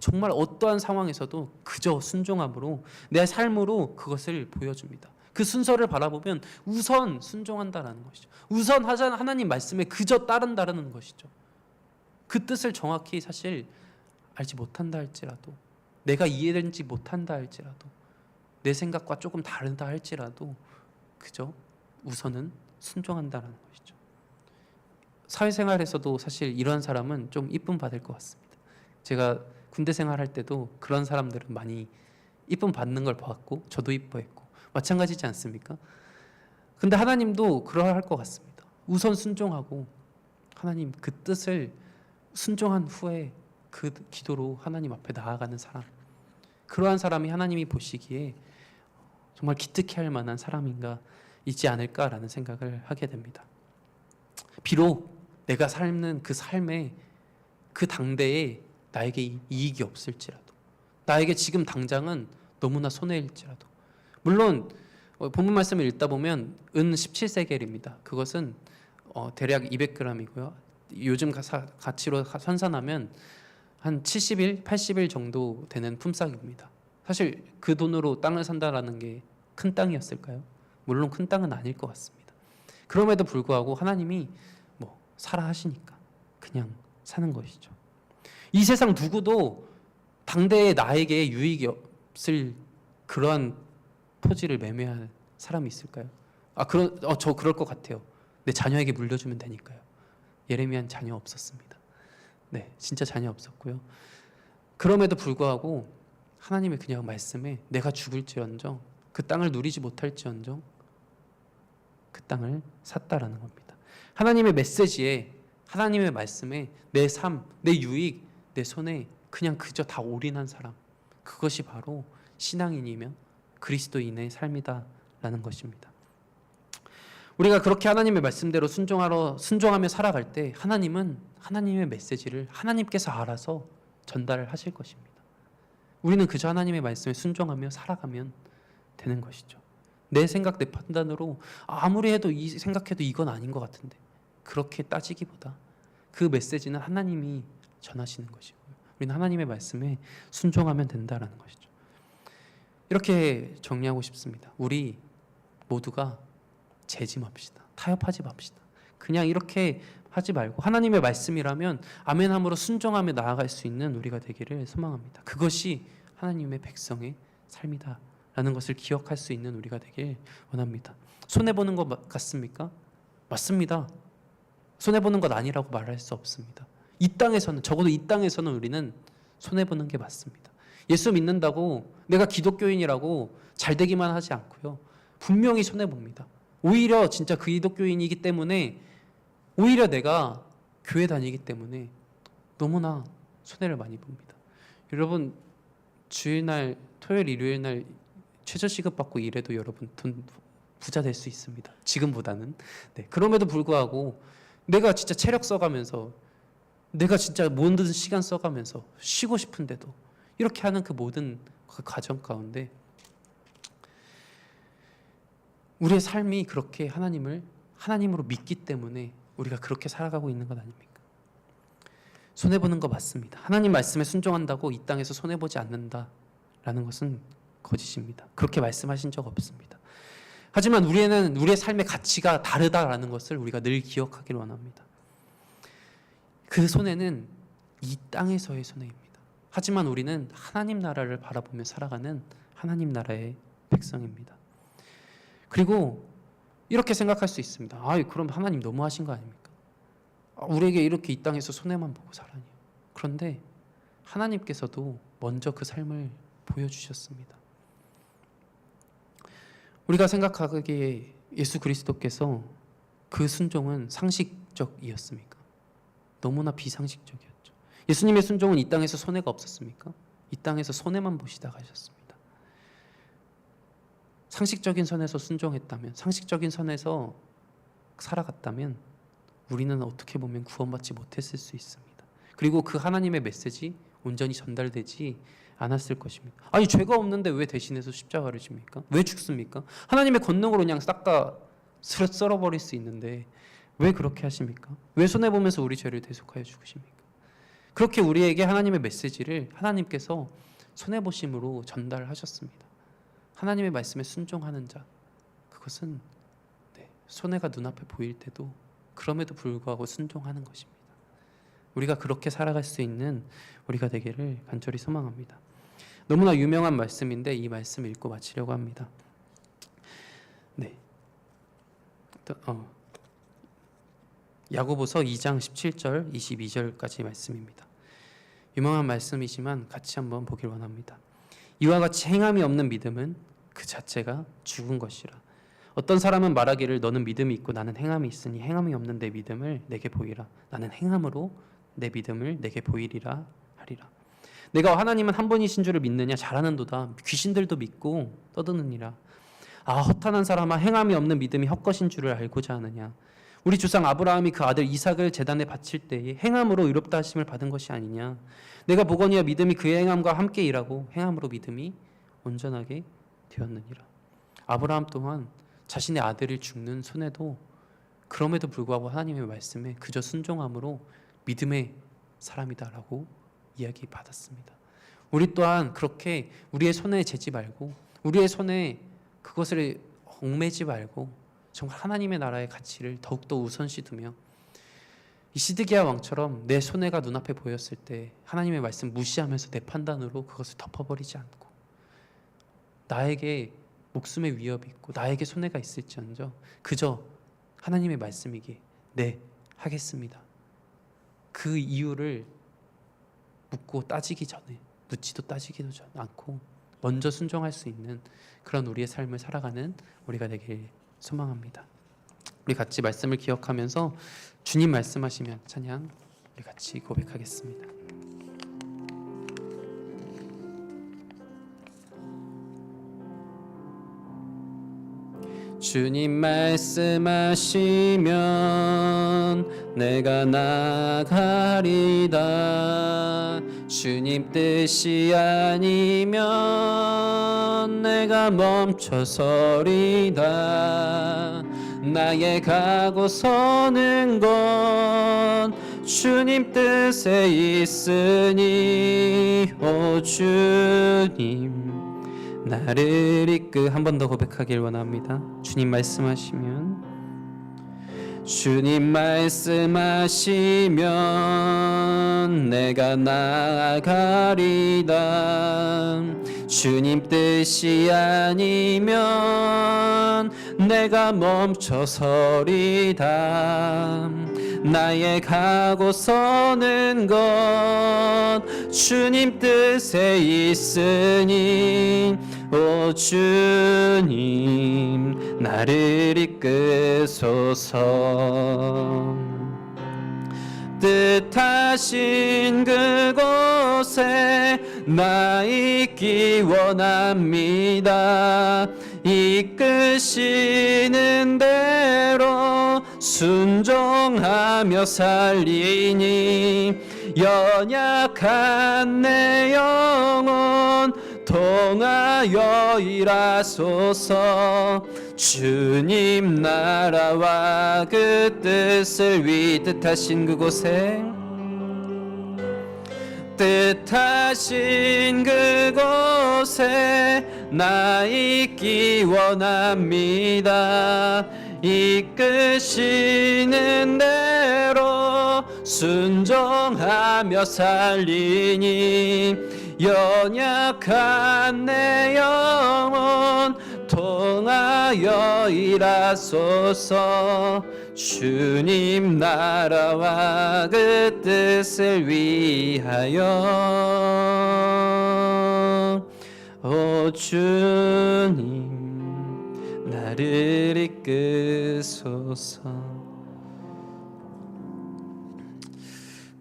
정말 어떠한 상황에서도 그저 순종함으로 내 삶으로 그것을 보여줍니다. 그 순서를 바라보면 우선 순종한다라는 것이죠. 우선 하나님 말씀에 그저 따른다는 것이죠. 그 뜻을 정확히 사실 알지 못한다 할지라도, 내가 이해되지 못한다 할지라도, 내 생각과 조금 다르다 할지라도 그저 우선은 순종한다는 것이죠. 사회생활에서도 사실 이런 사람은 좀 이쁨 받을 것 같습니다. 제가 군대 생활할 때도 그런 사람들은 많이 이쁨 받는 걸 봤고 저도 이뻐했고 마찬가지지 않습니까? 근데 하나님도 그러할 것 같습니다. 우선 순종하고 하나님 그 뜻을 순종한 후에 그 기도로 하나님 앞에 나아가는 사람, 그러한 사람이 하나님이 보시기에 정말 기특해 할 만한 사람인가 있지 않을까라는 생각을 하게 됩니다. 비록 내가 삶는 그 삶에 그 당대에 나에게 이익이 없을지라도, 나에게 지금 당장은 너무나 손해일지라도, 물론 본문 말씀을 읽다 보면 은 17세겔입니다. 그것은 대략 200g이고요. 요즘 가치로 환산하면 한 70일, 80일 정도 되는 품삯입니다. 사실 그 돈으로 땅을 산다라는 게 큰 땅이었을까요? 물론 큰 땅은 아닐 것 같습니다. 그럼에도 불구하고 하나님이 사라 하시니까 그냥 사는 것이죠. 이 세상 누구도 당대에 나에게 유익이 없을 그러한 토지를 매매할 사람이 있을까요? 저 그럴 것 같아요. 내 자녀에게 물려주면 되니까요. 예레미야는 자녀 없었습니다. 네, 진짜 자녀 없었고요. 그럼에도 불구하고 하나님의 그냥 말씀에 내가 죽을지언정 그 땅을 누리지 못할지언정 그 땅을 샀다라는 겁니다. 하나님의 메시지에, 하나님의 말씀에 내 삶, 내 유익, 내 손에 그냥 그저 다 올인한 사람, 그것이 바로 신앙인이며 그리스도인의 삶이다라는 것입니다. 우리가 그렇게 하나님의 말씀대로 순종하며 살아갈 때 하나님은 하나님의 메시지를 하나님께서 알아서 전달을 하실 것입니다. 우리는 그저 하나님의 말씀에 순종하며 살아가면 되는 것이죠. 내 생각, 내 판단으로 아무리 해도 생각해도 이건 아닌 것 같은데, 그렇게 따지기보다 그 메시지는 하나님이 전하시는 것이고요. 우리는 하나님의 말씀에 순종하면 된다라는 것이죠. 이렇게 정리하고 싶습니다. 우리 모두가 재짐합시다. 타협하지 맙시다. 그냥 이렇게 하지 말고 하나님의 말씀이라면 아멘함으로 순종하며 나아갈 수 있는 우리가 되기를 소망합니다. 그것이 하나님의 백성의 삶이다라는 것을 기억할 수 있는 우리가 되길 원합니다. 손해보는 것 같습니까? 맞습니다. 손해보는 것 아니라고 말할 수 없습니다. 이 땅에서는, 적어도 이 땅에서는 우리는 손해보는 게 맞습니다. 예수 믿는다고 내가 기독교인이라고 잘 되기만 하지 않고요. 분명히 손해봅니다. 오히려 진짜 기독교인이기 때문에, 오히려 내가 교회 다니기 때문에 너무나 손해를 많이 봅니다. 여러분, 주일날, 토요일, 일요일날 최저시급 받고 일해도 여러분 돈 부자 될 수 있습니다. 지금보다는. 네, 그럼에도 불구하고 내가 진짜 체력 써가면서, 내가 진짜 모든 시간 써가면서 쉬고 싶은데도 이렇게 하는 그 모든 그 과정 가운데 우리의 삶이 그렇게 하나님으로 믿기 때문에 우리가 그렇게 살아가고 있는 것 아닙니까? 손해보는 거 맞습니다. 하나님 말씀에 순종한다고 이 땅에서 손해보지 않는다라는 것은 거짓입니다. 그렇게 말씀하신 적 없습니다. 하지만 우리의 삶의 가치가 다르다라는 것을 우리가 늘 기억하기를 원합니다. 그 손해는 이 땅에서의 손해입니다. 하지만 우리는 하나님 나라를 바라보며 살아가는 하나님 나라의 백성입니다. 그리고 이렇게 생각할 수 있습니다. 그럼 하나님 너무하신 거 아닙니까? 우리에게 이렇게 이 땅에서 손해만 보고 살아니. 그런데 하나님께서도 먼저 그 삶을 보여주셨습니다. 우리가 생각하기에 예수 그리스도께서 그 순종은 상식적이었습니까? 너무나 비상식적이었죠. 예수님의 순종은 이 땅에서 손해가 없었습니까? 이 땅에서 손해만 보시다 가셨습니다. 상식적인 선에서 순종했다면, 상식적인 선에서 살아갔다면 우리는 어떻게 보면 구원받지 못했을 수 있습니다. 그리고 그 하나님의 메시지 온전히 전달되지 않았을 것입니다. 아니 죄가 없는데 왜 대신해서 십자가를 집니까? 왜 죽습니까? 하나님의 권능으로 그냥 싹 다 썰어버릴 수 있는데 왜 그렇게 하십니까? 왜 손해보면서 우리 죄를 대속하여 죽으십니까? 그렇게 우리에게 하나님의 메시지를 하나님께서 손해보심으로 전달하셨습니다. 하나님의 말씀에 순종하는 자, 그것은 손해가 눈앞에 보일 때도 그럼에도 불구하고 순종하는 것입니다. 우리가 그렇게 살아갈 수 있는 우리가 되기를 간절히 소망합니다. 너무나 유명한 말씀인데 이 말씀 읽고 마치려고 합니다. 야고보서 2장 17절 22절까지 말씀입니다. 유명한 말씀이지만 같이 한번 보길 원합니다. 이와 같이 행함이 없는 믿음은 그 자체가 죽은 것이라. 어떤 사람은 말하기를 너는 믿음이 있고 나는 행함이 있으니 행함이 없는 내 믿음을 내게 보이라. 나는 행함으로 내 믿음을 내게 보이리라 하리라. 내가 하나님은 한 분이신 줄을 믿느냐? 잘하는도다. 귀신들도 믿고 떠드느니라. 아, 허탄한 사람아, 행함이 없는 믿음이 헛것인 줄을 알고자 하느냐? 우리 조상 아브라함이 그 아들 이삭을 제단에 바칠 때에 행함으로 의롭다 하심을 받은 것이 아니냐? 내가 보거니와 믿음이 그의 행함과 함께 일하고 행함으로 믿음이 온전하게 되었느니라. 아브라함 또한 자신의 아들이 죽는 손에도 그럼에도 불구하고 하나님의 말씀에 그저 순종함으로 믿음의 사람이다라고 이야기 받았습니다. 우리 또한 그렇게 우리의 손에 재지 말고 우리의 손에 그것을 얽매지 말고 정말 하나님의 나라의 가치를 더욱더 우선시 두며 이 시드기야 왕처럼 내 손해가 눈앞에 보였을 때 하나님의 말씀 무시하면서 내 판단으로 그것을 덮어버리지 않고 나에게 목숨의 위협이 있고 나에게 손해가 있을지언정 그저 하나님의 말씀이기에 네, 하겠습니다. 그 이유를 묻고 따지기 전에 묻지도 따지기도 않고 먼저 순종할 수 있는 그런 우리의 삶을 살아가는 우리가 되길 소망합니다. 우리 같이 말씀을 기억하면서 주님 말씀하시면 찬양 우리 같이 고백하겠습니다. 주님 말씀하시면 내가 나가리다. 주님 뜻이 아니면 내가 멈춰서리다. 나의 가고 서는 건 주님 뜻에 있으니 오 주님 나를 이끌 한 번 더 고백하길 원합니다. 주님 말씀하시면 주님 말씀하시면 내가 나아가리다. 주님 뜻이 아니면 내가 멈춰서리다. 나의 가고 서는 것 주님 뜻에 있으니 오 주님 나를 이끄소서. 뜻하신 그곳에 나 있기 원합니다. 이끄시는 대로 순종하며 살리니 연약한 내 영혼 통하여 일하소서. 주님 나라와 그 뜻을 위 뜻하신 그곳에 뜻하신 그곳에 나 있기 원합니다. 이끄시는 대로 순종하며 살리니 연약한 내 영혼 통하여 일하소서. 주님 나라와 그 뜻을 위하여 오 주님 나를 이끄소서.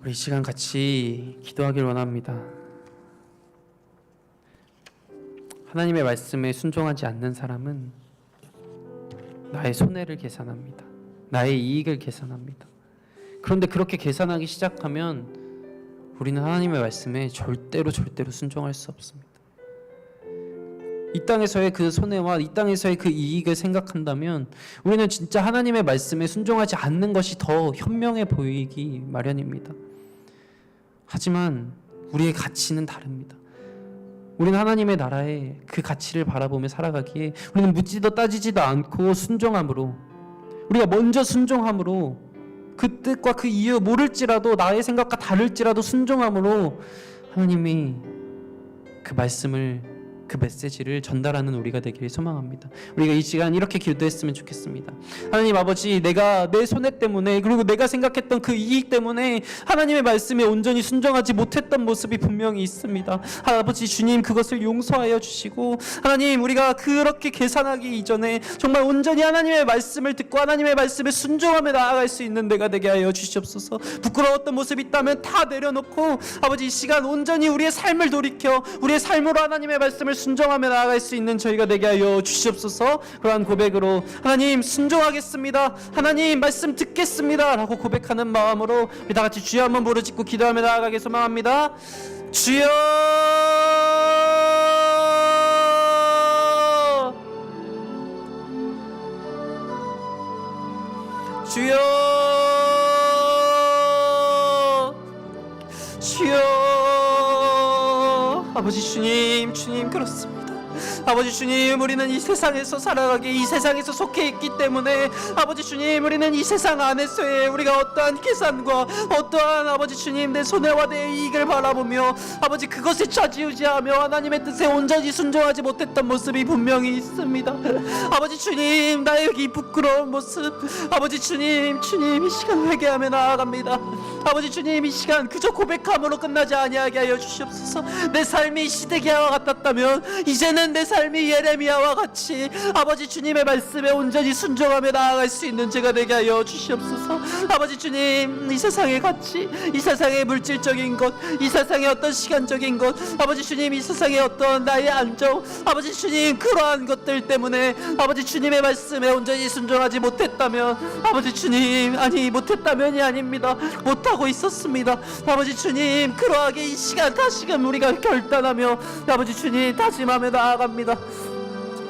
우리 이 시간 같이 기도하길 원합니다. 하나님의 말씀에 순종하지 않는 사람은 나의 손해를 계산합니다. 나의 이익을 계산합니다. 그런데 그렇게 계산하기 시작하면 우리는 하나님의 말씀에 절대로 순종할 수 없습니다. 이 땅에서의 그 손해와 이 땅에서의 그 이익을 생각한다면 우리는 진짜 하나님의 말씀에 순종하지 않는 것이 더 현명해 보이기 마련입니다. 하지만 우리의 가치는 다릅니다. 우리는 하나님의 나라의 그 가치를 바라보며 살아가기에 우리는 묻지도 따지지도 않고 순종함으로, 우리가 먼저 순종함으로, 그 뜻과 그 이유 모를지라도, 나의 생각과 다를지라도 순종함으로 하나님이 그 말씀을, 그 메시지를 전달하는 우리가 되기를 소망합니다. 우리가 이 시간 이렇게 기도했으면 좋겠습니다. 하나님 아버지, 내가 내 손해 때문에, 그리고 내가 생각했던 그 이익 때문에 하나님의 말씀에 온전히 순종하지 못했던 모습이 분명히 있습니다. 아버지 주님, 그것을 용서하여 주시고, 하나님 우리가 그렇게 계산하기 이전에 정말 온전히 하나님의 말씀을 듣고 하나님의 말씀에 순종하며 나아갈 수 있는 내가 되게 하여 주시옵소서. 부끄러웠던 모습이 있다면 다 내려놓고 아버지 이 시간 온전히 우리의 삶을 돌이켜 우리의 삶으로 하나님의 말씀을 순종하며 나아갈 수 있는 저희가 되게 하여 주시옵소서. 그러한 고백으로 하나님 순종하겠습니다, 하나님 말씀 듣겠습니다 라고 고백하는 마음으로 우리 다 같이 주여 한번 부르짖고 기도하며 나아가길 소망합니다. 주여, 주여, 주여. 아버지 주님, 주님 그렇습니다. 아버지 주님, 우리는 이 세상에서 살아가기, 이 세상에서 속해 있기 때문에 아버지 주님, 우리는 이 세상 안에서의 우리가 어떠한 계산과 어떠한 아버지 주님 내 손해와 내 이익을 바라보며 아버지 그것에 좌지우지하며 하나님의 뜻에 온전히 순종하지 못했던 모습이 분명히 있습니다. 아버지 주님, 나의 이 부끄러운 모습, 아버지 주님, 주님 이 시간 회개하며 나아갑니다. 아버지 주님, 이 시간 그저 고백함으로 끝나지 아니하게 하여 주시옵소서. 내 삶이 시드기야와 같았다면 이제는 내 삶이 예레미야와 같이 아버지 주님의 말씀에 온전히 순종하며 나아갈 수 있는 제가 되게 하여 주시옵소서. 아버지 주님, 이 세상의 가치, 이 세상의 물질적인 것, 이 세상의 어떤 시간적인 것, 아버지 주님 이 세상의 어떤 나의 안정, 아버지 주님 그러한 것들 때문에 아버지 주님의 말씀에 온전히 순종하지 못했다면, 아버지 주님, 아니 못했다면이 아닙니다, 못하고 있었습니다. 아버지 주님, 그러하게 이 시간 다시금 우리가 결단하며 아버지 주님 다짐하며 나아갑니다.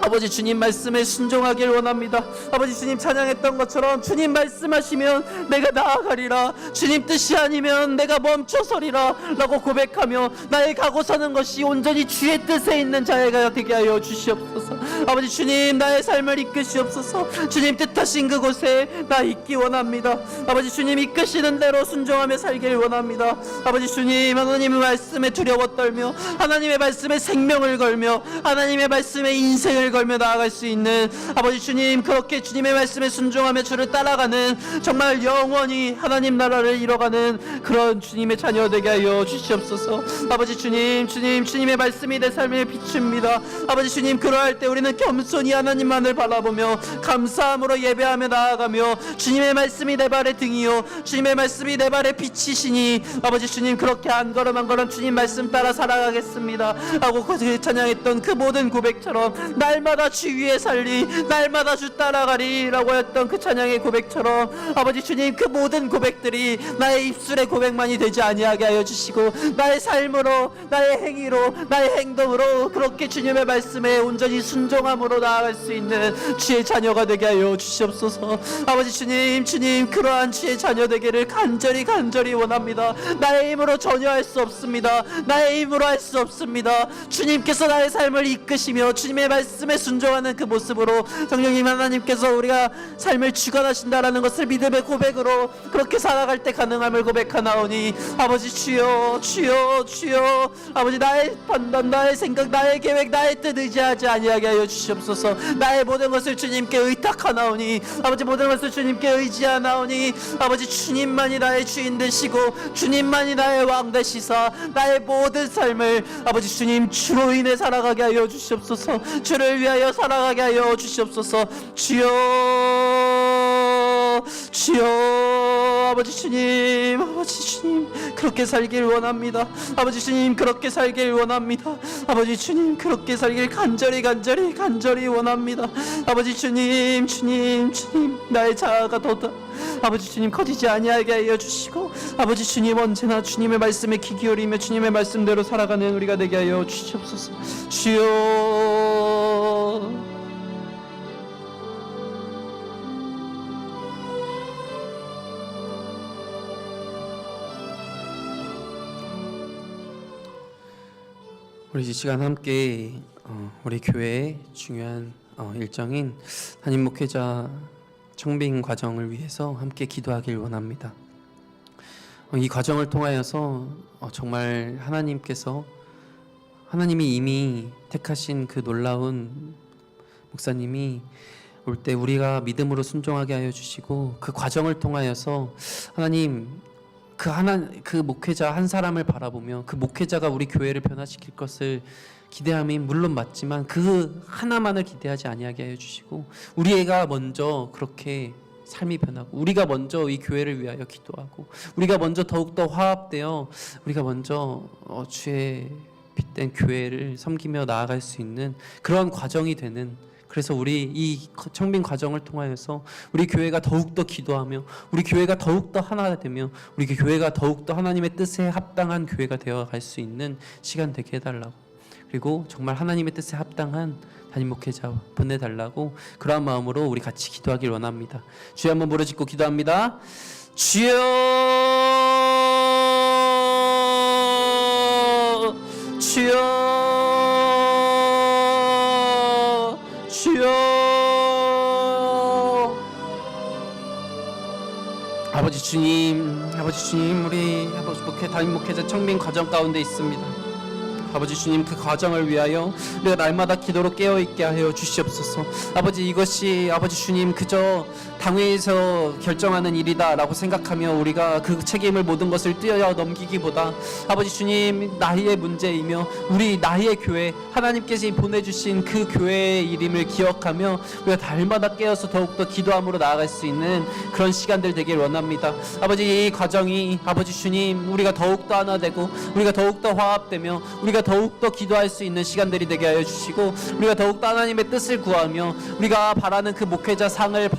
아버지 주님 말씀에 순종하길 원합니다. 아버지 주님 찬양했던 것처럼 주님 말씀하시면 내가 나아가리라, 주님 뜻이 아니면 내가 멈춰서리라 라고 고백하며 나의 가고 서는 것이 온전히 주의 뜻에 있는 자가 되게 하여 주시옵소서. 아버지 주님, 나의 삶을 이끄시옵소서. 주님 뜻하신 그곳에 나 있기 원합니다. 아버지 주님 이끄시는 대로 순종하며 살길 원합니다. 아버지 주님, 하나님의 말씀에 두려워 떨며 하나님의 말씀에 생명을 걸며 하나님의 말씀에 인생을 걸며 나아갈 수 있는 아버지 주님, 그렇게 주님의 말씀에 순종하며 주를 따라가는 정말 영원히 하나님 나라를 이뤄가는 그런 주님의 자녀 되게 하여 주시옵소서. 아버지 주님, 주님의 말씀이 내 삶의 빛입니다. 아버지 주님, 그러할 때 우리는 겸손히 하나님만을 바라보며 감사함으로 예배하며 나아가며 주님의 말씀이 내 발의 등이요 주님의 말씀이 내 발의 빛이시니 아버지 주님, 그렇게 한 걸음 한 걸음 주님 말씀 따라 살아가겠습니다 하고 그 찬양했던 그 모든 고백처럼 날마다 주 위에 살리, 날마다 주 따라가리 라고 했던 그 찬양의 고백처럼 아버지 주님, 그 모든 고백들이 나의 입술의 고백만이 되지 아니하게 하여 주시고 나의 삶으로, 나의 행위로, 나의 행동으로 그렇게 주님의 말씀에 온전히 순종함으로 나아갈 수 있는 주의 자녀가 되게 하여 주시옵소서. 아버지 주님, 그러한 주의 자녀 되기를 간절히 원합니다. 나의 힘으로 전혀 할 수 없습니다. 나의 힘으로 할 수 없습니다. 주님께서 나의 삶을 이끄시며 주님의 말씀에 순종하는 그 모습으로 성령님 하나님께서 우리가 삶을 주관하신다라는 것을 믿음의 고백으로 그렇게 살아갈 때 가능함을 고백하나오니 아버지 주여, 주여 아버지, 나의 판단, 나의 생각, 나의 계획, 나의 뜻 의지하지 아니하게 하여 주시옵소서. 나의 모든 것을 주님께 의탁하나오니 아버지, 모든 것을 주님께 의지하나오니 아버지, 주님만이 나의 주인 되시고 주님만이 나의 왕 되시사 나의 모든 삶을 아버지 주님 주로 인해 살아가게 하여 주시옵소서. 주를 위하여 살아가게 하여 주시옵소서. 주여 아버지 주님 그렇게 살길 원합니다. 아버지 주님 그렇게 살길 원합니다. 아버지 주님 그렇게 살길 간절히 원합니다. 아버지 주님 나의 자아가 아버지 주님 커지지 아니하게 하여 주시고, 아버지 주님 언제나 주님의 말씀에 귀 기울이며 주님의 말씀대로 살아가는 우리가 되게 하여 주시옵소서. 주여 우리 이 시간 함께 우리 교회의 중요한 일정인 담임 목회자 청빙 과정을 위해서 함께 기도하길 원합니다. 이 과정을 통하여서 정말 하나님이 이미 택하신 그 놀라운 목사님이 올 때 우리가 믿음으로 순종하게 하여 주시고, 그 과정을 통하여서 하나님 그 목회자 한 사람을 바라보며 그 목회자가 우리 교회를 변화시킬 것을 기대함이 물론 맞지만 그 하나만을 기대하지 아니하게 하여 주시고, 우리가 먼저 그렇게 삶이 변하고, 우리가 먼저 이 교회를 위하여 기도하고, 우리가 먼저 더욱더 화합되어 우리가 먼저 주의 빛된 교회를 섬기며 나아갈 수 있는 그런 과정이 되는, 그래서 우리 이 청빙 과정을 통하여서 우리 교회가 더욱더 기도하며, 우리 교회가 더욱더 하나 되며, 우리 교회가 더욱더 하나님의 뜻에 합당한 교회가 되어갈 수 있는 시간 되게 해달라고, 그리고 정말 하나님의 뜻에 합당한 담임 목회자 보내달라고, 그러한 마음으로 우리 같이 기도하길 원합니다. 주여 한번 부르짖고 기도합니다. 주여, 주여, 주여. 아버지 주님, 우리 아버지 담임 목회자 청빙 과정 가운데 있습니다. 아버지 주님, 그 과정을 위하여 우리가 날마다 기도로 깨어있게 하여 주시옵소서. 아버지, 이것이 아버지 주님 그저 당회에서 결정하는 일이다 라고 생각하며 우리가 그 책임을 모든 것을 뛰어넘기기보다, 아버지 주님 나의 문제이며 나의 교회, 하나님께서 보내주신 그 교회의 이름을 기억하며 우리가 날마다 깨어서 더욱더 기도함으로 나아갈 수 있는 그런 시간들 되길 원합니다. 아버지, 이 과정이 아버지 주님 우리가 더욱더 하나 되고, 우리가 더욱더 화합되며, 우리가 더욱더 기도할 수 있는 시간들이 되게 하여 주시고, 우리가 더욱더 하나님의 뜻을 구하며 우리가 바라는 그 목회자 상을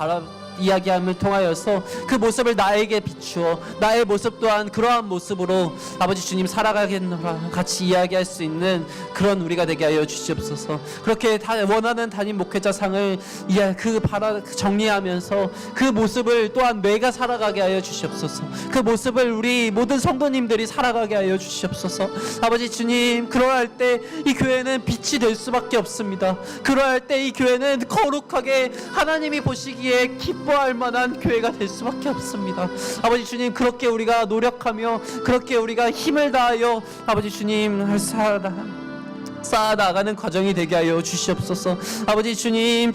이야기함을 통하여서 그 모습을 나에게 비추어 나의 모습 또한 그러한 모습으로 아버지 주님 살아가겠노라 같이 이야기할 수 있는 그런 우리가 되게 하여 주시옵소서. 그렇게 원하는 담임 목회자 상을 정리하면서 그 모습을 또한 내가 살아가게 하여 주시옵소서. 그 모습을 우리 모든 성도님들이 살아가게 하여 주시옵소서. 아버지 주님, 그러할 때 이 교회는 빛이 될 수밖에 없습니다. 그러할 때 이 교회는 거룩하게 하나님이 보시기에 기뻐할 만한 교회가 될 수밖에 없습니다. 아버지 주님, 그렇게 우리가 노력하며 그렇게 우리가 힘을 다하여 아버지 주님 쌓아나가는 과정이 되게 하여 주시옵소서. 아버지 주님,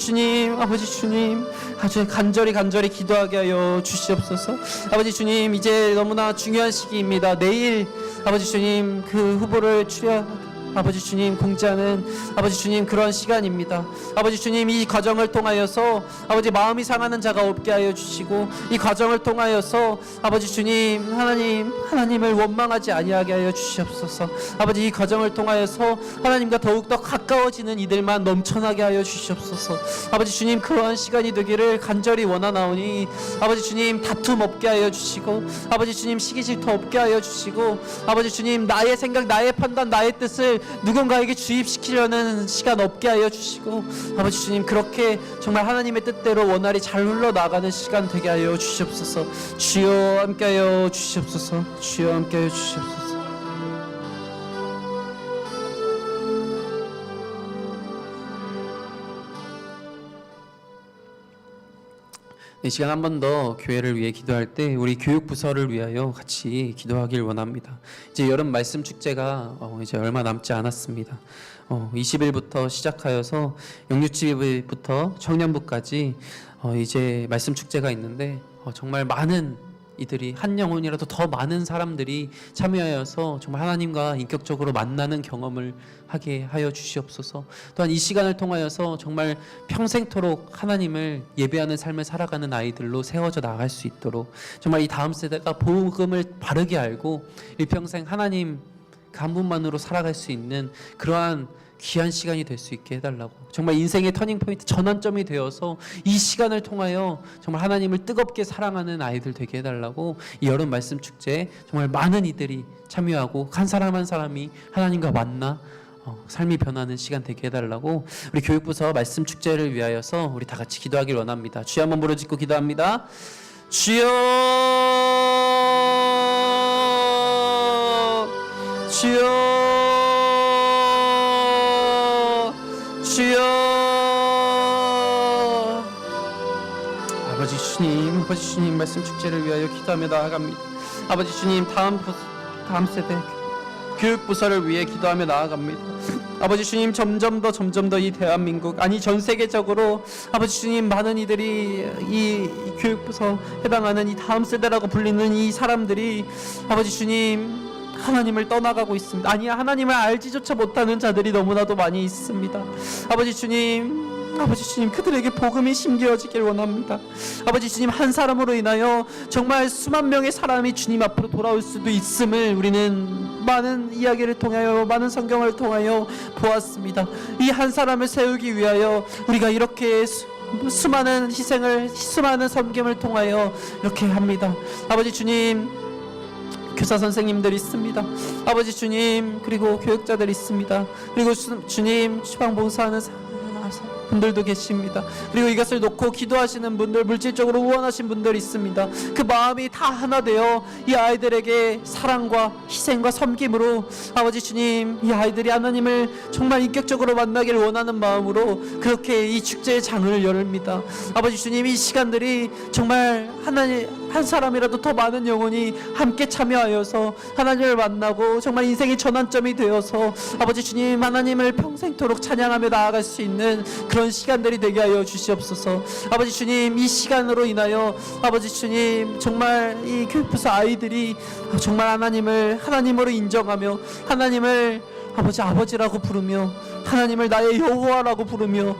아버지 주님 아주 간절히 기도하게 하여 주시옵소서. 아버지 주님, 이제 너무나 중요한 시기입니다. 내일 아버지 주님 그 후보를 아버지 주님 공지하는 아버지 주님 그런 시간입니다. 아버지 주님, 이 과정을 통하여서 아버지 마음이 상하는 자가 없게 하여 주시고, 이 과정을 통하여서 아버지 주님 하나님을 원망하지 아니하게 하여 주시옵소서. 아버지, 이 과정을 통하여서 하나님과 더욱더 가까워지는 이들만 넘쳐나게 하여 주시옵소서. 아버지 주님, 그러한 시간이 되기를 간절히 원하나오니 아버지 주님 다툼 없게 하여 주시고, 아버지 주님 시기 질투 없게 하여 주시고, 아버지 주님 나의 생각, 나의 판단, 나의 뜻을 누군가에게 주입시키려는 시간 없게 하여 주시고, 아버지 주님 그렇게 정말 하나님의 뜻대로 원활히 잘 흘러나가는 시간 되게 하여 주시옵소서. 주여 함께하여 주시옵소서. 주여 함께하여 주시옵소서. 이 시간 한 번 더 교회를 위해 기도할 때 우리 교육부서를 위하여 같이 기도하길 원합니다. 이제 여름 말씀 축제가 이제 얼마 남지 않았습니다. 20일부터 시작하여서 영유치부터 청년부까지 이제 말씀 축제가 있는데 정말 많은 이들이 한 영혼이라도 더 많은 사람들이 참여하여서 정말 하나님과 인격적으로 만나는 경험을 하게 하여 주시옵소서. 또한 이 시간을 통하여서 정말 평생토록 하나님을 예배하는 삶을 살아가는 아이들로 세워져 나갈 수 있도록 정말 이 다음 세대가 복음을 바르게 알고 일평생 하나님 그 한 분만으로 살아갈 수 있는 그러한 귀한 시간이 될 수 있게 해달라고, 정말 인생의 터닝포인트 전환점이 되어서 이 시간을 통하여 정말 하나님을 뜨겁게 사랑하는 아이들 되게 해달라고, 이 여름 말씀 축제에 정말 많은 이들이 참여하고 한 사람 한 사람이 하나님과 만나 삶이 변하는 시간 되게 해달라고, 우리 교육부서 말씀 축제를 위하여서 우리 다 같이 기도하길 원합니다. 주여 한번 부르짖고 기도합니다. 주여, 주여, 주여. 아버지 주님, 아버지 주님 말씀 축제를 위하여 기도하며 나아갑니다. 아버지 주님, 다음 세대 교육부서를 위해 기도하며 나아갑니다. 아버지 주님, 점점 더 이 대한민국, 아니 전 세계적으로 아버지 주님, 많은 이들이 이 교육부서 해당하는 이 다음 세대라고 불리는 이 사람들이 아버지 주님 하나님을 떠나가고 있습니다. 아니 하나님을 알지조차 못하는 자들이 너무나도 많이 있습니다. 아버지 주님 그들에게 복음이 심겨지길 원합니다. 아버지 주님, 한 사람으로 인하여 정말 수만 명의 사람이 주님 앞으로 돌아올 수도 있음을 우리는 많은 이야기를 통하여, 많은 성경을 통하여 보았습니다. 이 한 사람을 세우기 위하여 우리가 이렇게 수많은 희생을, 수많은 섬김을 통하여 이렇게 합니다. 아버지 주님, 교사 선생님들 있습니다. 아버지 주님, 그리고 교육자들 있습니다. 그리고 주님, 주방봉사하는 분들도 계십니다. 그리고 이것을 놓고 기도하시는 분들, 물질적으로 후원하신 분들 있습니다. 그 마음이 다 하나 되어 이 아이들에게 사랑과 희생과 섬김으로 아버지 주님, 이 아이들이 하나님을 정말 인격적으로 만나기를 원하는 마음으로 그렇게 이 축제의 장을 열립니다. 아버지 주님, 이 시간들이 정말 하나님 한 사람이라도 더 많은 영혼이 함께 참여하여서 하나님을 만나고 정말 인생의 전환점이 되어서 아버지 주님, 하나님을 평생토록 찬양하며 나아갈 수 있는 그런 시간들이 되게 하여 주시옵소서. 아버지 주님, 이 시간으로 인하여 아버지 주님, 정말 이 교육부서 아이들이 정말 하나님을 하나님으로 인정하며 하나님을 아버지라고 부르며 하나님을 나의 여호와라고 부르며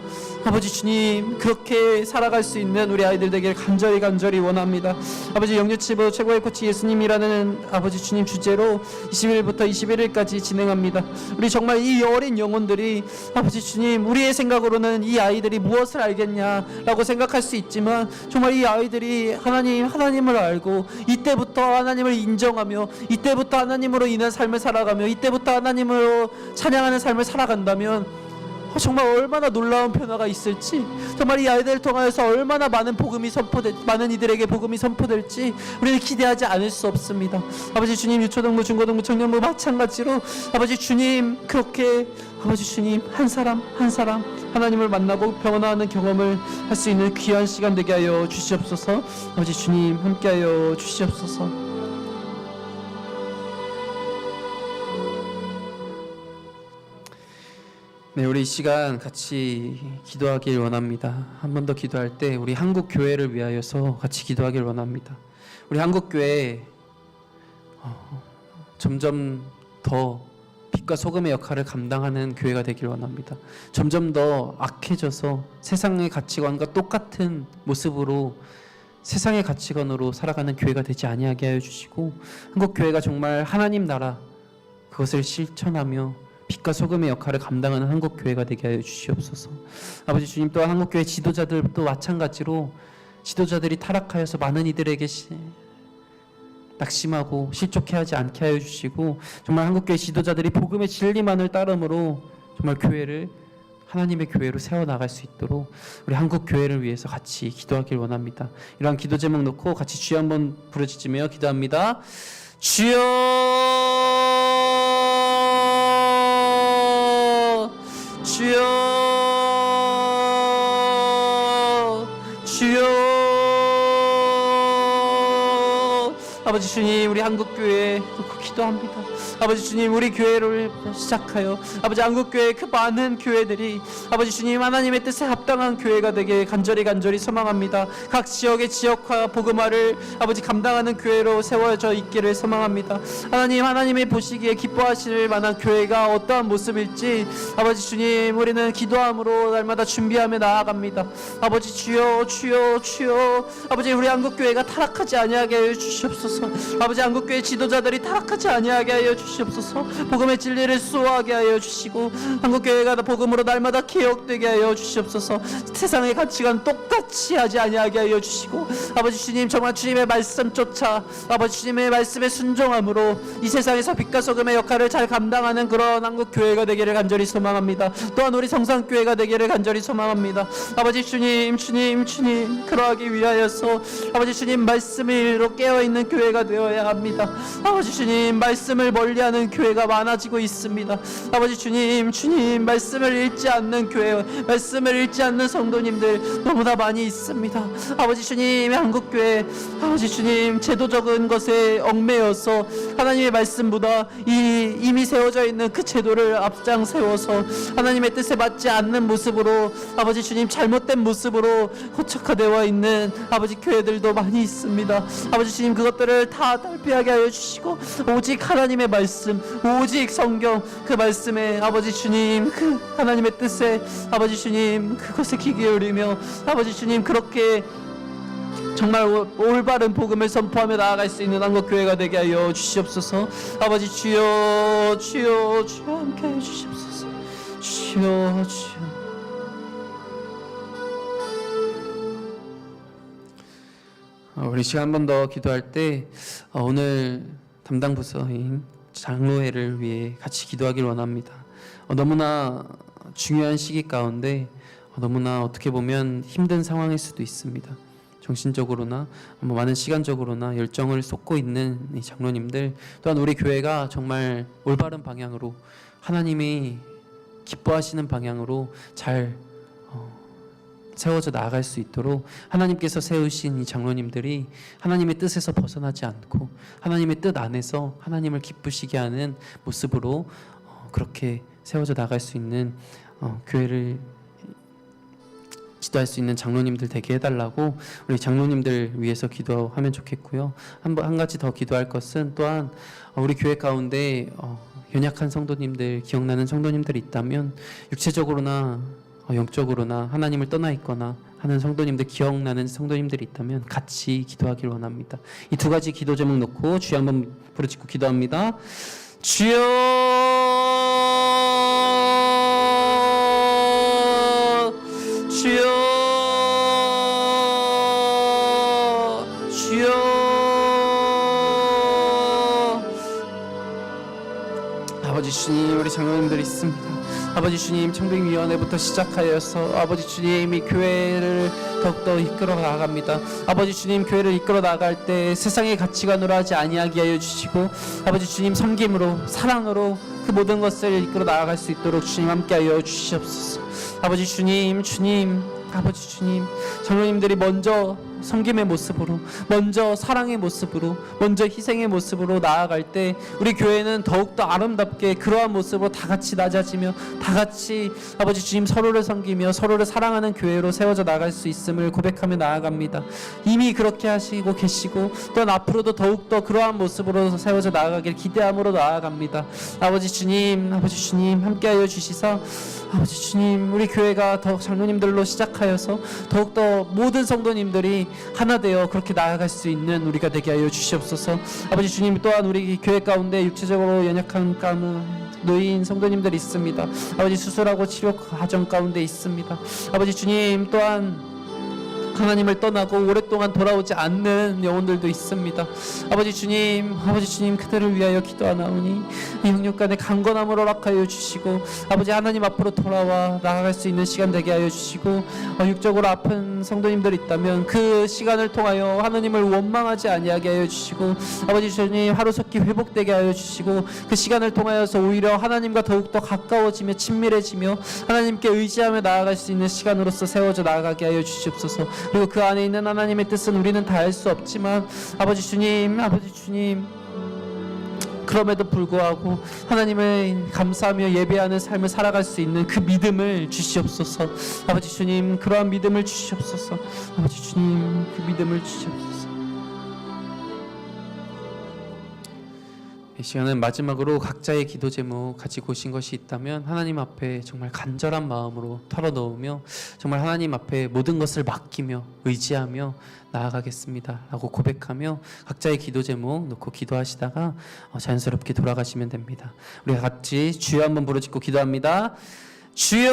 아버지 주님, 그렇게 살아갈 수 있는 우리 아이들 되길 간절히 원합니다. 아버지, 영유치부 최고의 코치 예수님이라는 아버지 주님 주제로 20일부터 21일까지 진행합니다. 우리 정말 이 어린 영혼들이 아버지 주님, 우리의 생각으로는 이 아이들이 무엇을 알겠냐라고 생각할 수 있지만 정말 이 아이들이 하나님을 알고 이때부터 하나님을 인정하며 이때부터 하나님으로 인한 삶을 살아가며 이때부터 하나님으로 찬양하는 삶을 살아간다면 정말 얼마나 놀라운 변화가 있을지, 정말 이 아이들을 통하여서 얼마나 많은 이들에게 복음이 선포될지 우리는 기대하지 않을 수 없습니다. 아버지 주님, 유초등부, 중고등부, 청년부 마찬가지로 아버지 주님, 그렇게 아버지 주님, 한 사람 한 사람 하나님을 만나고 변화하는 경험을 할 수 있는 귀한 시간 되게 하여 주시옵소서. 아버지 주님, 함께하여 주시옵소서. 네, 우리 이 시간 같이 기도하길 원합니다. 한 번 더 기도할 때 우리 한국 교회를 위하여서 같이 기도하길 원합니다. 우리 한국 교회 점점 더 빛과 소금의 역할을 감당하는 교회가 되길 원합니다. 점점 더 악해져서 세상의 가치관과 똑같은 모습으로, 세상의 가치관으로 살아가는 교회가 되지 아니하게 하여 주시고, 한국 교회가 정말 하나님 나라 그것을 실천하며 빛과 소금의 역할을 감당하는 한국교회가 되게 하여 주시옵소서. 아버지 주님, 또한 한국교회 지도자들도 마찬가지로 지도자들이 타락하여서 많은 이들에게 낙심하고 실족해하지 않게 하여 주시고, 정말 한국교회 지도자들이 복음의 진리만을 따름으로 정말 교회를 하나님의 교회로 세워나갈 수 있도록 우리 한국교회를 위해서 같이 기도하길 원합니다. 이러한 기도 제목 놓고 같이 주여 한번 부르짖으며 기도합니다. 주여, 주여, 주여. 아버지 주님, 우리 한국교회 놓고 기도합니다. 아버지 주님, 우리 교회를 시작하여 아버지 한국교회 그 많은 교회들이 아버지 주님 하나님의 뜻에 합당한 교회가 되게 간절히 소망합니다. 각 지역의 지역화 복음화를 아버지 감당하는 교회로 세워져 있기를 소망합니다. 하나님, 하나님의 보시기에 기뻐하실 만한 교회가 어떠한 모습일지 아버지 주님, 우리는 기도함으로 날마다 준비하며 나아갑니다. 아버지 주여, 주여, 주여. 아버지, 우리 한국교회가 타락하지 아니하게 하여 주시옵소서. 아버지, 한국교회 지도자들이 타락하지 아니하게 하여 주시옵소서. 복음의 진리를 수호하게 하여 주시고 한국교회가 복음으로 날마다 개혁되게 하여 주시옵소서. 세상의 가치관 똑같이 하지 아니하게 하여 주시고 아버지 주님, 정말 주님의 말씀 쫓아 아버지 주님의 말씀에 순종함으로 이 세상에서 빛과 소금의 역할을 잘 감당하는 그런 한국교회가 되기를 간절히 소망합니다. 또한 우리 성산교회가 되기를 간절히 소망합니다. 아버지 주님, 주님, 주님, 그러하기 위하여서 아버지 주님 말씀으로 깨어있는 교회가 되어야 합니다. 아버지 주님, 말씀을 멀리하는 교회가 많아지고 있습니다. 아버지 주님, 주님, 말씀을 읽지 않는 교회, 말씀을 읽지 않는 성도님들 너무나 많이 있습니다. 아버지 주님, 한국교회 아버지 주님, 제도적인 것에 얽매여서 하나님의 말씀보다 이미 세워져 있는 그 제도를 앞장 세워서 하나님의 뜻에 맞지 않는 모습으로 아버지 주님, 잘못된 모습으로 고착화되어 있는 아버지 교회들도 많이 있습니다. 아버지 주님, 그것들을 다 탈피하게 하여 주시고 오직 하나님의 말씀, 오직 성경, 그 말씀에 아버지 주님, 그 하나님의 뜻에 아버지 주님, 그것에 귀 기울이며 아버지 주님, 그렇게 정말 올바른 복음을 선포하며 나아갈 수 있는 한국교회가 되게 하여 주시옵소서. 아버지 주여, 주여, 주여, 함께 하여 주시옵소서. 주여, 주여. 우리 시간 한 번 더 기도할 때 오늘 담당 부서인 장로회를 위해 같이 기도하길 원합니다. 너무나 중요한 시기 가운데 너무나 어떻게 보면 힘든 상황일 수도 있습니다. 정신적으로나 많은 시간적으로나 열정을 쏟고 있는 이 장로님들, 또한 우리 교회가 정말 올바른 방향으로 하나님이 기뻐하시는 방향으로 잘 세워져 나아갈 수 있도록 하나님께서 세우신 이 장로님들이 하나님의 뜻에서 벗어나지 않고 하나님의 뜻 안에서 하나님을 기쁘시게 하는 모습으로 그렇게 세워져 나갈 수 있는 교회를 지도할 수 있는 장로님들 되게 해달라고 우리 장로님들 위해서 기도하면 좋겠고요. 한 가지 더 기도할 것은 또한 우리 교회 가운데 연약한 성도님들, 기억나는 성도님들이 있다면 육체적으로나 영적으로나 하나님을 떠나 있거나 하는 성도님들, 기억나는 성도님들이 있다면 같이 기도하길 원합니다. 이 두 가지 기도 제목 놓고 주여 한번 부르짖고 기도합니다. 주여, 주여, 주여. 아버지 주님, 우리 장로님들이 있습니다. 아버지 주님, 청백위원회부터 시작하여서 아버지 주님, 이 교회를 더욱더 이끌어 나갑니다. 아버지 주님, 교회를 이끌어 나갈 때 세상의 가치관으로 하지 아니하게 하여 주시고 아버지 주님, 섬김으로, 사랑으로 그 모든 것을 이끌어 나아갈 수 있도록 주님 함께 하여 주시옵소서. 아버지 주님, 주님, 아버지 주님, 장로님들이 먼저 섬김의 모습으로, 먼저 사랑의 모습으로, 먼저 희생의 모습으로 나아갈 때 우리 교회는 더욱더 아름답게 그러한 모습으로 다 같이 낮아지며 다 같이 아버지 주님 서로를 섬기며 서로를 사랑하는 교회로 세워져 나갈 수 있음을 고백하며 나아갑니다. 이미 그렇게 하시고 계시고 또한 앞으로도 더욱더 그러한 모습으로 세워져 나아가길 기대함으로 나아갑니다. 아버지 주님 함께하여 주시사 아버지 주님, 우리 교회가 더욱 장로님들로 시작하여서 더욱더 모든 성도님들이 하나 되어 그렇게 나아갈 수 있는 우리가 되게 하여 주시옵소서. 아버지 주님, 또한 우리 교회 가운데 육체적으로 연약한 노인 성도님들이 있습니다. 아버지, 수술하고 치료 과정 가운데 있습니다. 아버지 주님, 또한 하나님을 떠나고 오랫동안 돌아오지 않는 영혼들도 있습니다. 아버지 주님, 그들을 위하여 기도하나오니 이 영육간의 강건함을 허락하여 주시고 아버지 하나님 앞으로 돌아와 나아갈 수 있는 시간 되게 하여 주시고 육적으로 아픈 성도님들 있다면 그 시간을 통하여 하나님을 원망하지 아니하게 하여 주시고 아버지 주님, 하루속히 회복되게 하여 주시고 그 시간을 통하여서 오히려 하나님과 더욱더 가까워지며 친밀해지며 하나님께 의지하며 나아갈 수 있는 시간으로서 세워져 나아가게 하여 주시옵소서. 그리고 그 안에 있는 하나님의 뜻은 우리는 다 알 수 없지만 아버지 주님, 그럼에도 불구하고 하나님을 감사하며 예배하는 삶을 살아갈 수 있는 그 믿음을 주시옵소서. 아버지 주님, 그러한 믿음을 주시옵소서. 아버지 주님, 그 믿음을 주시옵소서. 이 시간은 마지막으로 각자의 기도 제목 가지고 오신 것이 있다면 하나님 앞에 정말 간절한 마음으로 털어놓으며 정말 하나님 앞에 모든 것을 맡기며 의지하며 나아가겠습니다 라고 고백하며 각자의 기도 제목 놓고 기도하시다가 자연스럽게 돌아가시면 됩니다. 우리 같이 주여 한번 부르짖고 기도합니다. 주여